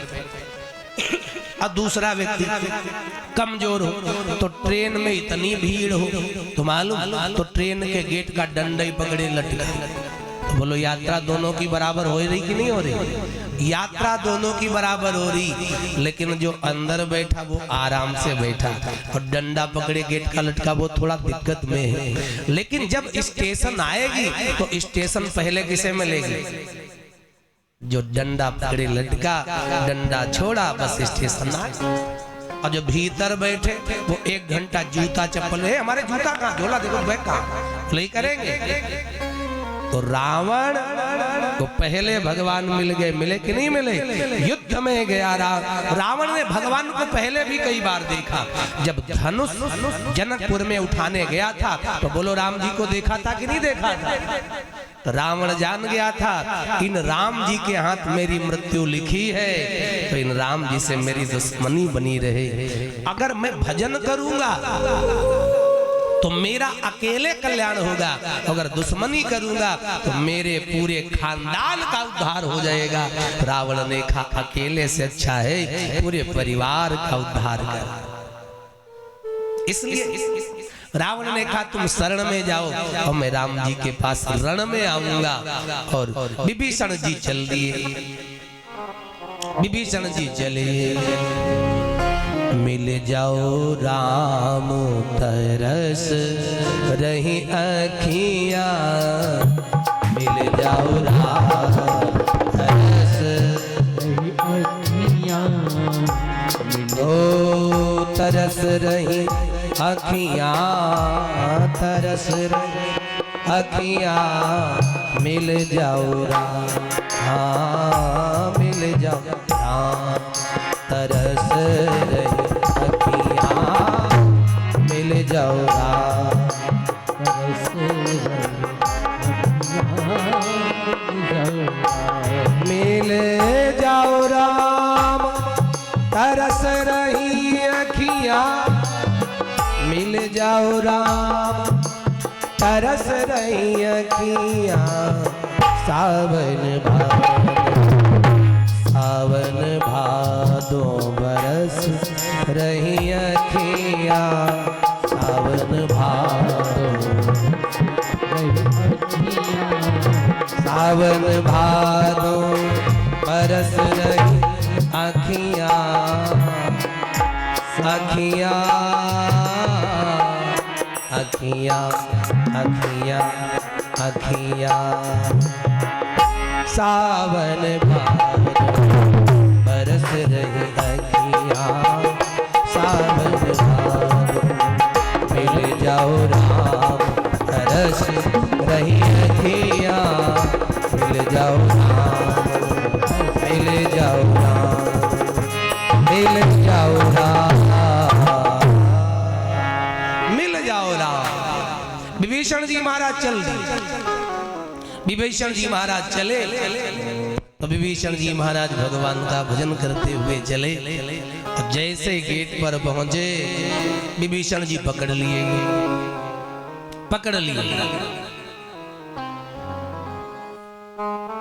और दूसरा व्यक्ति कमजोर हो, तो ट्रेन में इतनी भीड़ हो तो मालूम, तो ट्रेन के गेट का डंडा ही पकड़े लटका। तो बोलो यात्रा दोनों की बराबर हो रही कि नहीं हो रही? यात्रा दोनों की बराबर हो रही, लेकिन जो अंदर बैठा वो आराम से बैठा और डंडा पकड़े गेट का लटका वो थोड़ा दिक्कत में है। लेकिन जब स्टेशन आएगी तो स्टेशन पहले किसे मिलेगी? जो डंडा पकड़े लटका, डंडा छोड़ा, बस स्टेशन आ। और जो भीतर बैठे वो 1 घंटा जूता चप्पल है, हमारे जूता कहाँ, झोला देखो बैग कहाँ, ले करेंगे। तो रावण को पहले भगवान मिल गए, मिले कि नहीं मिले? युद्ध में गया रावण ने भगवान को पहले भी कई बार देखा। जब धनुष जनकपुर में उठाने गया था तो बोलो राम जी को देखा था कि नहीं देखा था? तो रावण जान गया था इन राम जी के हाथ मेरी मृत्यु लिखी है, तो इन राम जी से मेरी दुश्मनी बनी रहे। अगर मैं भजन करूंगा तो मेरा अकेले कल्याण होगा, अगर दुश्मनी करूंगा तो मेरे पूरे खानदान का उद्धार हो जाएगा। रावण ने कहा अकेले से अच्छा है पूरे परिवार का उद्धार कर। इसलिए रावण ने कहा तुम शरण में जाओ और मैं राम जी के पास रण में आऊंगा। और विभीषण जी चल दिए, विभीषण जी चले। मिल जाओ राम तरस रही अखियां, मिल जाओ राम तरस रही अखियां, ओ तरस रही अखियां, तरस रही अखियां, मिल जाओ राम, हाँ मिल जाओ राम तरस रही अखियां, मिल जाओ राम तरस मिल जाओ राम तरस रही अखियां, मिल जाओ राम तरस रही अखियां। सावन सावन भादो बरस रही अखियां, सावन भादो सावन भादो बरस रही अखियां, अखियां अखियां अखियां अखियां। सावन भादो बरस रही अखियां, सावन भादो मिल जाओ राम तरस रही अखियां, मिल जाओ राम, मिल जाओ राम, मिल जाओ राम, मिल जाओ राम। विभीषण जी महाराज चल दिए, विभीषण जी महाराज चले तो विभीषण जी महाराज भगवान का भजन करते हुए चले। और जैसे गेट पर पहुंचे विभीषण जी पकड़ लिए, पकड़ लिए।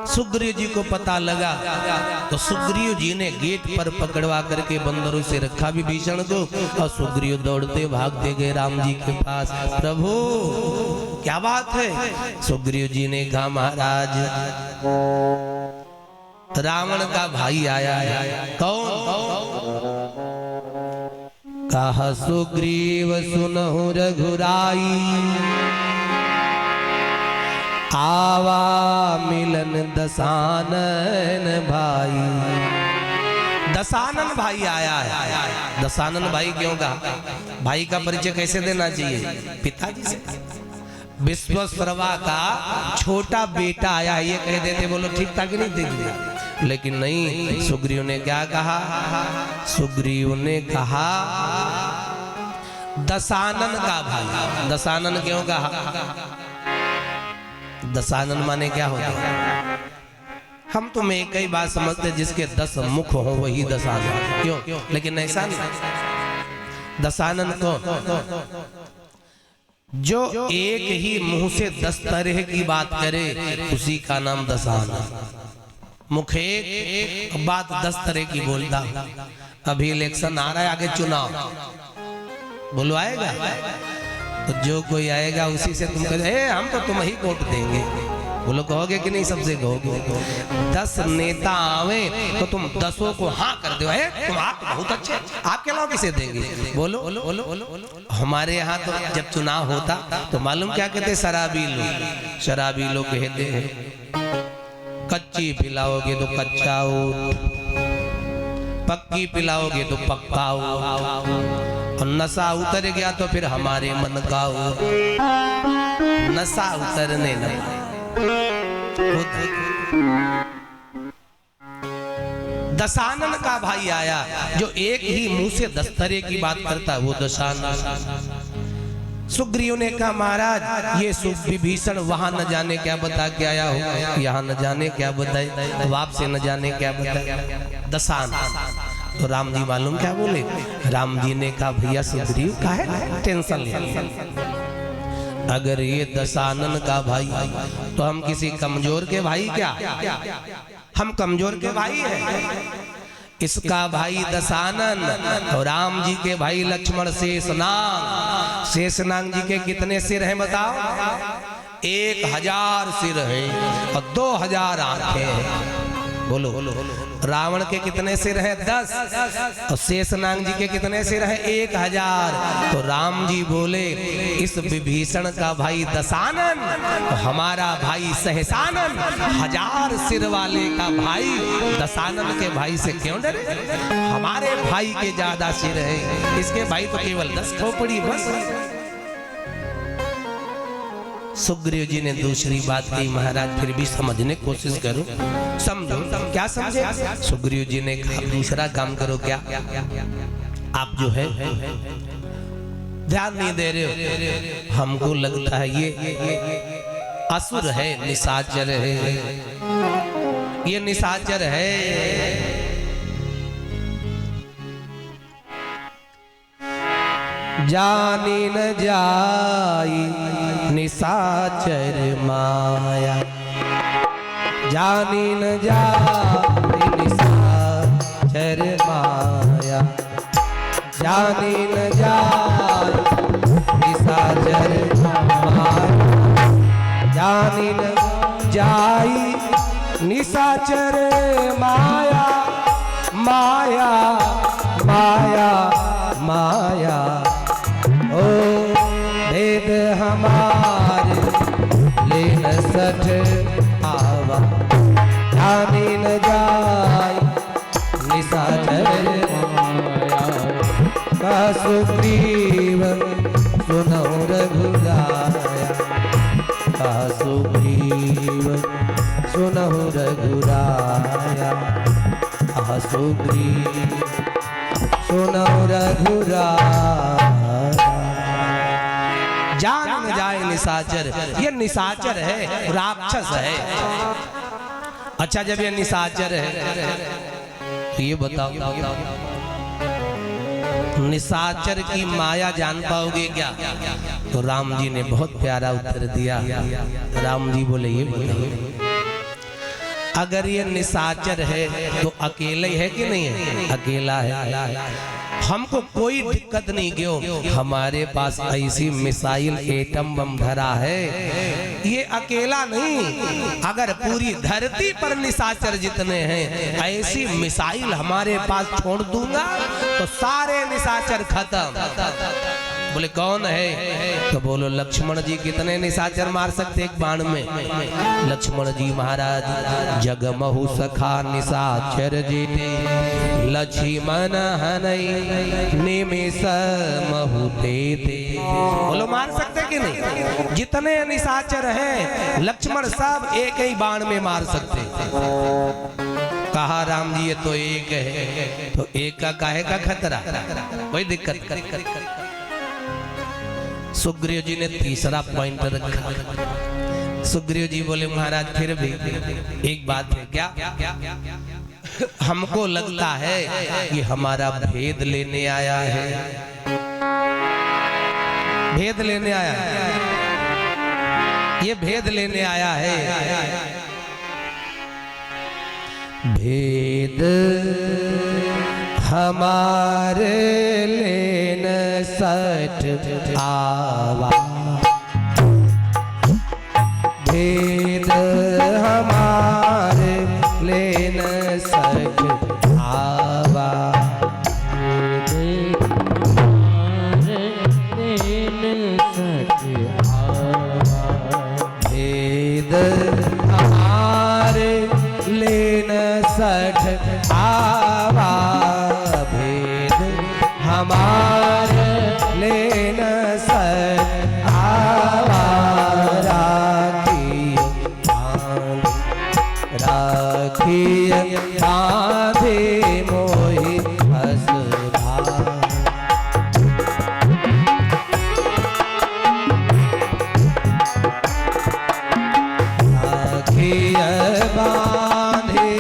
सुग्रीव जी को पता लगा तो सुग्रीव जी ने गेट पर पकड़वा करके बंदरों से रखा विभीषण को, और सुग्रीव दौड़ते भागते गए राम जी के पास। प्रभु क्या बात है? सुग्रीव जी ने कहा महाराज रावण का भाई आया है। कौन? कहा सुग्रीव सुनहु रघुराई, आवा मिलन दसानन भाई। दसानन भाई आया है। दसानन भाई क्यों कहा? भाई का परिचय कैसे देना चाहिए? पिताजी से। विश्वश्रवा का छोटा बेटा आया है, ये कह देते बोलो ठीक था कि नहीं देख। लेकिन नहीं, सुग्रीव ने क्या कहा? सुग्रीव ने कहा दसानन का भाई। दसानन क्यों कहा? दसानन माने क्या होता है? हम तो में एक ही बात समझते, जिसके 10 मुख हो वही दसानन। क्यों? लेकिन ऐसा नहीं। दसानन को जो एक ही मुंह से 10 तरह की बात करे उसी का नाम दसानन। मुख एक बात 10 तरह की बोलता। अभी इलेक्शन आ रहा है, आगे चुनाव, बोलो आएगा तो जो कोई आएगा उसी से तुम कहे हम तो तुम ही वोट देंगे। बोलो कहोगे कि नहीं? सबसे कहोगे। 10 नेता आवे तो तुम 10 को हाँ कर दो। तुम आप तो बहुत अच्छे, आपके अलावा किसे देंगे? बोलो। हमारे यहाँ तो जब चुनाव होता तो मालूम क्या कहते? शराबी लोग। शराबी लोग कहते हैं कच्ची पिलाओगे तो कच्चा हो, पक्की पिलाओगे तो पक्का हो, और नशा उतर गया तो फिर हमारे मन का हो। नशा उतरने लगा। दसानन का भाई आया जो एक ही मुंह से 10 तरह की बात करता, वो दसानन। सुग्रीव ने कहा महाराज ये विभीषण वहां न जाने क्या बता के आया हो, यहाँ न जाने क्या बताए, अब आपसे न जाने क्या बताए। दसानन। तो राम जी मालूम क्या बोले? राम जी ने कहा भैया सुग्रीव का है टेंशन ले। अगर ये दसानन का भाई तो हम किसी कमजोर के भाई क्या? हम कमजोर के भाई हैं। इसका भाई दसानन और राम जी के भाई लक्ष्मण शेषनाग। शेषनाग जी के कितने सिर हैं बताओ? 1000 सिर हैं और 2000 आंखें हैं। बोलो। रावण के कितने सिर हैं? 10। और शेषनाग जी के कितने सिर हैं? 1000। तो राम जी बोले इस विभीषण का भाई दसानन और हमारा भाई सहसानन 1000 सिर वाले का भाई दसानन के भाई से क्यों डरे? हमारे भाई के ज्यादा सिर है, इसके भाई तो केवल 10 खोपड़ी बस। सुग्रीव जी ने दूसरी बात कही, महाराज फिर भी समझने की कोशिश करो, समझो। क्या समझे? सुग्रीव जी ने कहा दूसरा काम करो। क्या? आप जो है ध्यान नहीं दे रहे हो, हमको लगता है ये असुर है, निशाचर है, ये निशाचर है। जानी न जाई निशाचर माया, जानी न जाई निशाचर माया, जानी न जाई निशाचर माया, जानी न जाई निशाचर माया, माया माया माया। ओ भेद हमारे ले न सठ आवा, जानी न जाय निशाचर माया। का सुग्रीव सुनो रघुराया, का सुग्रीव सुनो रघुराया, का सुग्रीव सुनो रघुराया। जान न जाए निशाचर, ये निशाचर है, राक्षस है। अच्छा जब ये निशाचर है तो ये बताओ निशाचर की माया जान पाओगे क्या? तो राम जी ने बहुत प्यारा उत्तर दिया। राम जी बोले ये बताइए, अगर ये निशाचर है तो अकेले है कि नहीं है? अकेला है। हमको कोई दिक्कत नहीं, क्यों? हमारे पास ऐसी मिसाइल एटम बम धरा है, ये अकेला नहीं, अगर पूरी धरती पर निशाचर जितने हैं ऐसी मिसाइल हमारे पास छोड़ दूंगा तो सारे निशाचर खत्म। बोले कौन है? तो बोलो लक्ष्मण जी। कितने निशाचर मार सकते एक बाण में? लक्ष्मण जी महाराज। जगमहु सखा निशाचर जेते, लक्ष्मण हनई निमिष महु तेते। बोलो मार सकते कि नहीं? जितने निशाचर हैं लक्ष्मण सब एक ही बाण में मार सकते। कहा राम जी ये तो एक है, तो एक का काहे का खतरा, कोई दिक्कत कर। सुग्रीव जी ने तीसरा पॉइंट रखा। सुग्रीव जी बोले महाराज फिर भी एक बात है। क्या? हमको लगता है कि हमारा भेद लेने आया है। भेद लेने आया है, ये भेद लेने आया है। भेद हमारे लेन सठ आवा, भेद हमारे लेन सठ आवा, भेद हमारे लेन सठ आवा, भेद हमारे लेन सठ आवा, भेद हमारे लेन सठ आवा। राखिय बांधे मोहि हस भाव, राखिय बांधे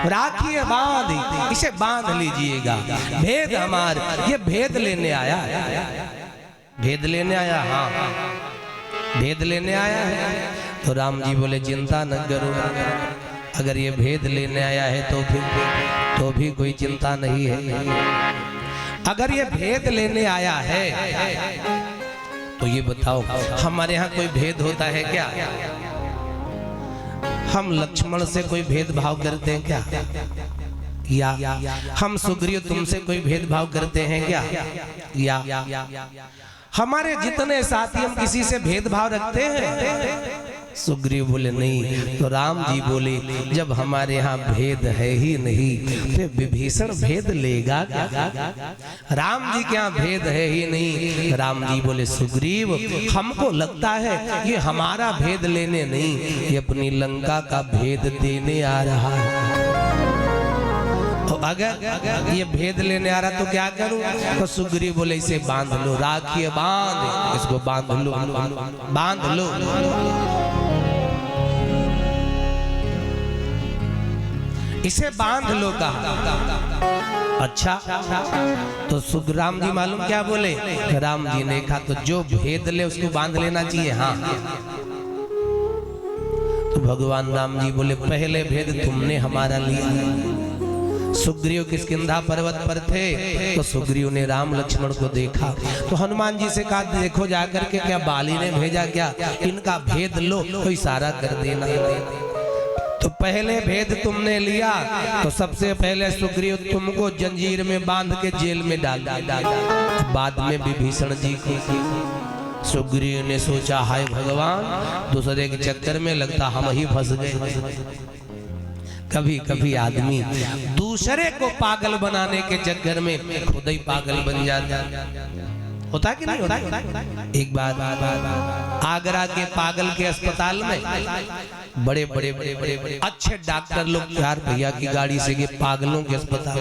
राखिए बांध, इसे बांध लीजिएगा। भेद हमार, ये भेद लेने आया, भेद लेने आया। हाँ भेद लेने आया है। तो राम जी बोले चिंता न करो, अगर ये भेद लेने आया है तो भी कोई चिंता नहीं है। अगर ये भेद लेने आया है तो ये बताओ हमारे यहाँ कोई भेद होता है क्या? हम लक्ष्मण से कोई भेदभाव करते हैं क्या? या हम सुग्रीव तुमसे कोई भेदभाव करते हैं क्या? या हमारे जितने साथी हम किसी से भेदभाव रखते हैं? सुग्रीव बोले नहीं। तो राम जी बोले जब हमारे यहाँ भेद है ही नहीं तो विभीषण भेद लेगा क्या? राम जी के यहाँ भेद है ही नहीं। राम जी बोले सुग्रीव हमको लगता है ये हमारा भेद लेने नहीं, ये अपनी लंका का भेद देने आ रहा है। तो अगर ये भेद लेने आ रहा तो क्या करूं? तो सुग्रीव बोले इसे बांध लो, राखिए बांध, इसको बांध लो, बांध लो। इसे बांध लो कहा। अच्छा तो सुग्राम जी मालूम क्या बोले? राम जी ने कहा तो जो भेद ले उसको बांध लेना चाहिए। हाँ तो भगवान राम जी बोले पहले भेद तुमने हमारा लिया। सुग्रीव किष्किंधा पर्वत पर थे तो सुग्रीव ने राम लक्ष्मण को देखा तो हनुमान जी से कहा देखो जाकर के क्या बाली ने भेजा क्या, इनका भेद लो, कोई इशारा कर देना। तो पहले भेद तुमने लिया तो सबसे पहले सुग्रीव तुमको जंजीर में बांध के जेल में डाल दिया। बाद में विभीषण जी को सुग्रीव ने सोचा हाय भगवान दूसरे के चक्कर में लगता हम ही फंस गए। कभी कभी आदमी दूसरे को पागल बनाने के चक्कर में खुद ही पागल बन जाता होता कि नहीं होता? एक बार आगरा के पागल के अस्पताल में बड़े बड़े बड़े बड़े बड़े अच्छे डॉक्टर लोग 4 पहिया की गाड़ी से गए पागलों के अस्पताल।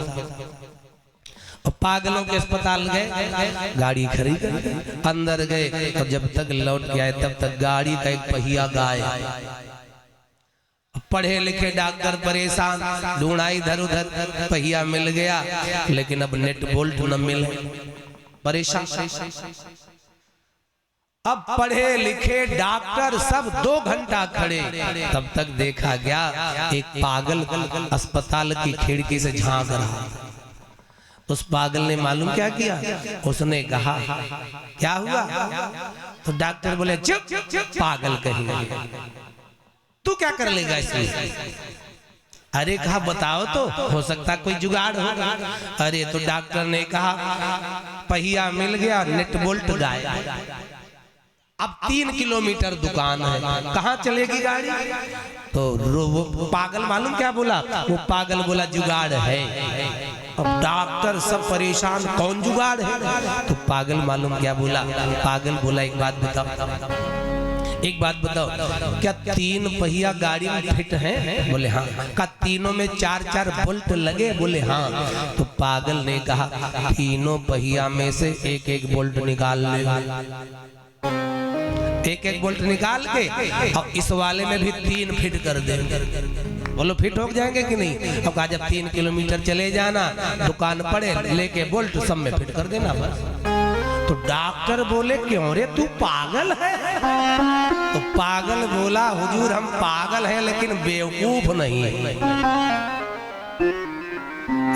और पागलों के अस्पताल गए, गाड़ी खरीद अंदर गए और जब तक लौट के आए तब तक गाड़ी का एक पहिया गायब। पढ़े लिखे डॉक्टर परेशान, ढूंढा इधर उधर, पहिया मिल गया लेकिन अब नेट बोल्ट न मिले, परेशान। अब पढ़े लिखे डॉक्टर सब 2 घंटा खड़े, तब तक देखा गया एक पागल अस्पताल की खिड़की से झांक रहा। उस पागल ने मालूम क्या किया, उसने कहा क्या हुआ? तो डॉक्टर बोले चुप पागल कहीं, तू क्या कर लेगा इसमें? अरे कहा बताओ तो, हो सकता कोई जुगाड़ होगा। अरे तो डॉक्टर ने कहा पहिया मिल गया, नेट बोल्ट गायब। अब 3 किलोमीटर दुकान है, कहाँ चलेगी गाड़ी? तो वो पागल मालूम क्या बोला? वो पागल बोला जुगाड़ है। अब डॉक्टर सब परेशान, कौन जुगाड़ है? तो पागल मालूम क्या बोला? पागल बोला एक बात बताओ, क्या 3 पहिया गाड़ी में फिट हैं? बोले हाँ। क्या तीनों में 4-4 बोल्ट लगे? बोले हाँ। तो पागल ने कहा तीनों पहिया में से एक बोल्ट निकाल ले, एक बोल्ट निकाल के और इस वाले में भी 3 फिट कर दे। बोलो फिट हो जाएंगे कि नहीं? अब कहा जब 3 किलोमीटर चले जाना, दुकान पड़े लेके बोल्ट सब में फिट कर देना बस। तो डॉक्टर बोले क्यों रे तू पागल है? तो पागल बोला हुजूर हम पागल हैं लेकिन बेवकूफ नहीं है।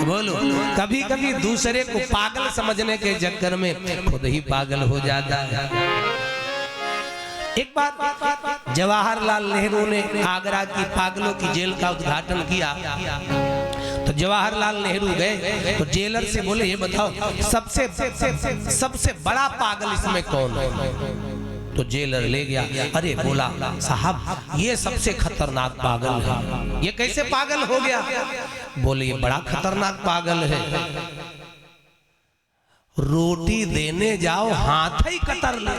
बोलो कभी कभी दूसरे को पागल समझने के चक्कर में खुद ही पागल हो जाता है। एक बात, जवाहरलाल नेहरू ने आगरा की पागलों की जेल का उद्घाटन किया। तो जवाहरलाल नेहरू गए तो जेलर से बोले ये बताओ सबसे बड़ा पागल इसमें कौन है? तो जेलर ले गया। अरे बोला साहब ये सबसे खतरनाक पागल है। ये कैसे पागल हो गया? बोले ये बड़ा खतरनाक पागल है, रोटी देने जाओ हाथ ही कतर ले,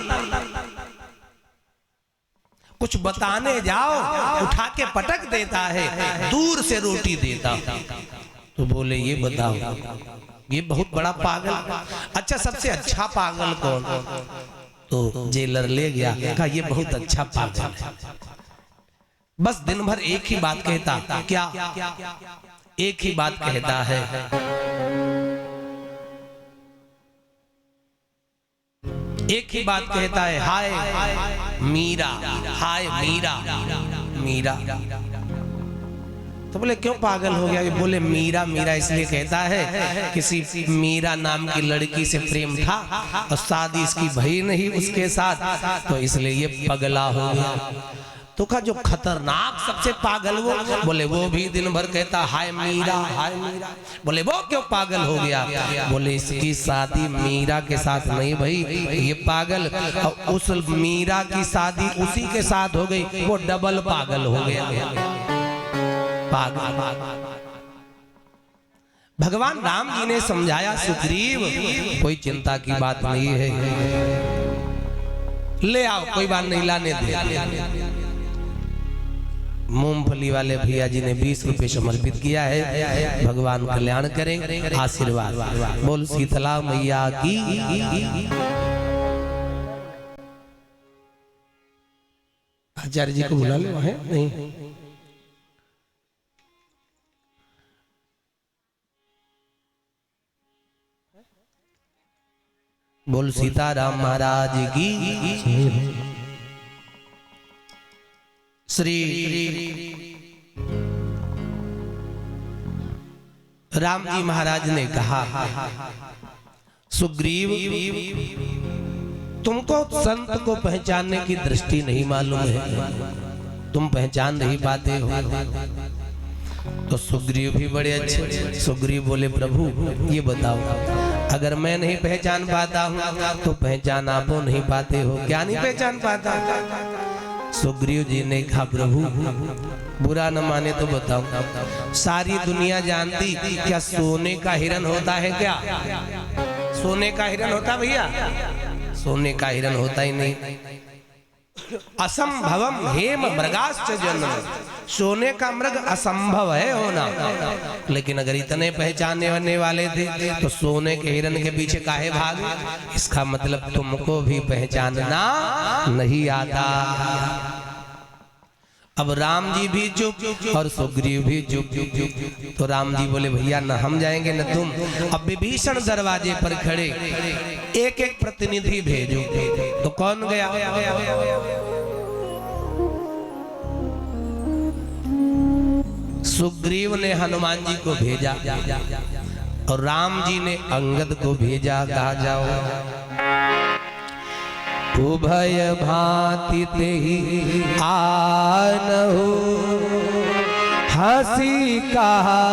कुछ बताने जाओ उठा के पटक देता है, दूर से रोटी देता। तो बोले ये बताओ ये बहुत बड़ा पागल। अच्छा सबसे अच्छा पागल कौन? तो जेलर ले गया, कहा ये बहुत अच्छा पागल है, बस दिन भर एक ही बात कहता। क्या? एक ही बात कहता है, एक ही बात कहता है हाय मीरा, हाय मीरा मीरा। तो बोले क्यों पागल हो गया? बोले मीरा मीरा इसलिए कहता है किसी मीरा नाम की लड़की से प्रेम था और शादी इसकी भई नहीं उसके साथ, तो इसलिए ये पगला हो गया। तो कहा जो खतरनाक सबसे पागल वो? बोले वो भी दिन भर कहता हाय मीरा हाय मीरा। बोले वो क्यों पागल हो गया? बोले इसकी शादी मीरा के साथ नहीं भाई, ये पागल और उस मीरा की शादी उसी के साथ हो गई, वो डबल पागल हो गया। पागल। भगवान राम जी ने समझाया सुग्रीव कोई चिंता की बात नहीं है, ले आओ कोई बात नहीं, लाने दे। मूंगफली वाले भैया जी ने 20 रुपए समर्पित किया है। भगवान कल्याण करें, आशीर्वाद। बोल शीतला मैया की। आचार्य जी को बुला ले, है नहीं? बोल सीताराम महाराज की। श्री राम जी महाराज ने कहा सुग्रीव तुमको संत को पहचानने की दृष्टि नहीं मालूम है, तुम पहचान नहीं पाते हो। तो सुग्रीव भी बड़े अच्छे। सुग्रीव बोले प्रभु ये बताओ अगर मैं नहीं पहचान पाता हूँ तो पहचान आप नहीं पाते हो, क्या नहीं पहचान पाता? सुग्रीव जी ने कहा प्रभु बुरा न माने तो बताओ, सारी दुनिया जानती क्या सोने का हिरण होता है? क्या सोने का हिरण होता भैया? सोने का हिरण होता ही नहीं। असंभवम हेम मृगाश्च जन्म, सोने का मृग असंभव है होना। लेकिन अगर इतने पहचानने वाले थे तो सोने के हिरण के पीछे काहे भागे? इसका मतलब तुमको भी पहचानना नहीं आता। अब राम जी भी चुप और सुग्रीव भी चुप। तो राम जी बोले भैया न हम जाएंगे न तुम। अब विभीषण दरवाजे पर खड़े, एक एक प्रतिनिधि भेजो। तो कौन गया? सुग्रीव ने हनुमान जी को भेजा। और राम जी ने अंगद को भेजा, कहा जाओ उभय भांति ते ही आनहु, हंसी कहा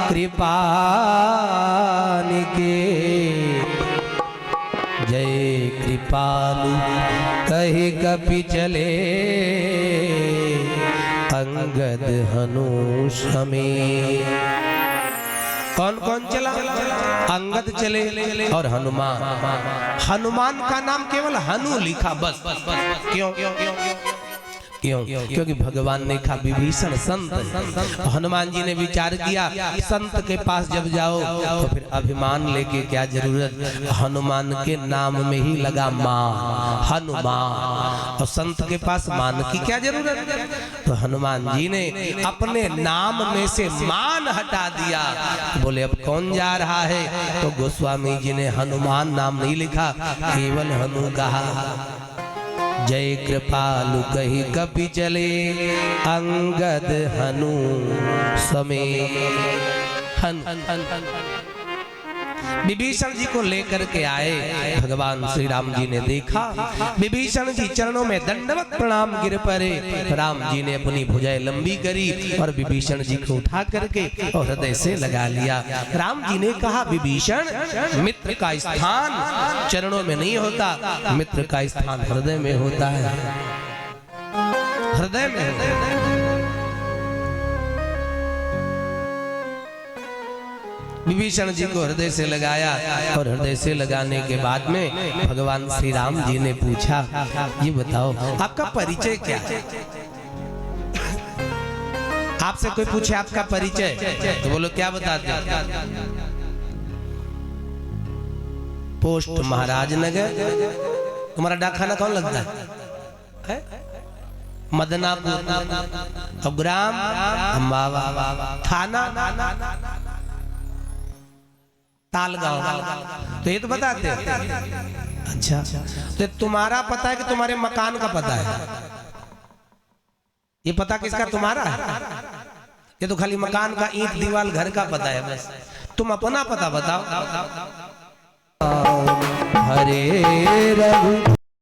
कृपानि के, जय कृपालु कही कपि चले, अंगद हनु समेत। कौन कौन चला? अंगद चले और हनुमान। हनुमान का नाम केवल हनु लिखा, बस। क्यों? क्योंकि भगवान ने कहा विभीषण संत। हनुमान जी ने विचार किया संत के पास जब जाओ तो फिर अभिमान लेके क्या जरूरत, हनुमान के नाम में ही लगा मान, हनुमान, और संत के पास मान की क्या जरूरत। तो हनुमान जी ने अपने नाम में से मान हटा दिया। बोले अब कौन जा रहा है? तो गोस्वामी जी ने हनुमान नाम नहीं लिखा, केवल हनु कहा। जय कृपालु कही कपि चले, अंगद हनु समेत। विभीषण जी को लेकर के आए। भगवान श्री राम जी ने देखा, विभीषण जी चरणों में दंडवत प्रणाम गिर पड़े। राम जी ने अपनी भुजाएं लंबी करी और विभीषण जी को उठा करके और हृदय से लगा लिया। राम जी ने कहा विभीषण, मित्र का स्थान चरणों में नहीं होता, मित्र का स्थान हृदय में होता है, हृदय में होता है। विभीषण जी को हृदय से लगाया और हृदय से लगाने के बाद में भगवान श्री राम जी ने पूछा, ये बताओ आपका परिचय क्या है? आपसे कोई पूछे आपका परिचय तो बोलो क्या बताते? पोस्ट महाराज नगर। तुम्हारा डाकखाना कौन लगता है? मदनापुर। और ग्राम अम्बावा। थाना तालगांव। तो ये तो बताते हैं। अच्छा, तो तुम्हारा पता है कि तुम्हारे मकान का पता है? ये पता किसका? तुम्हारा है? ये तो खाली मकान का ईंट दीवार घर का पता है बस। तुम अपना पता बताओ। हरे रघु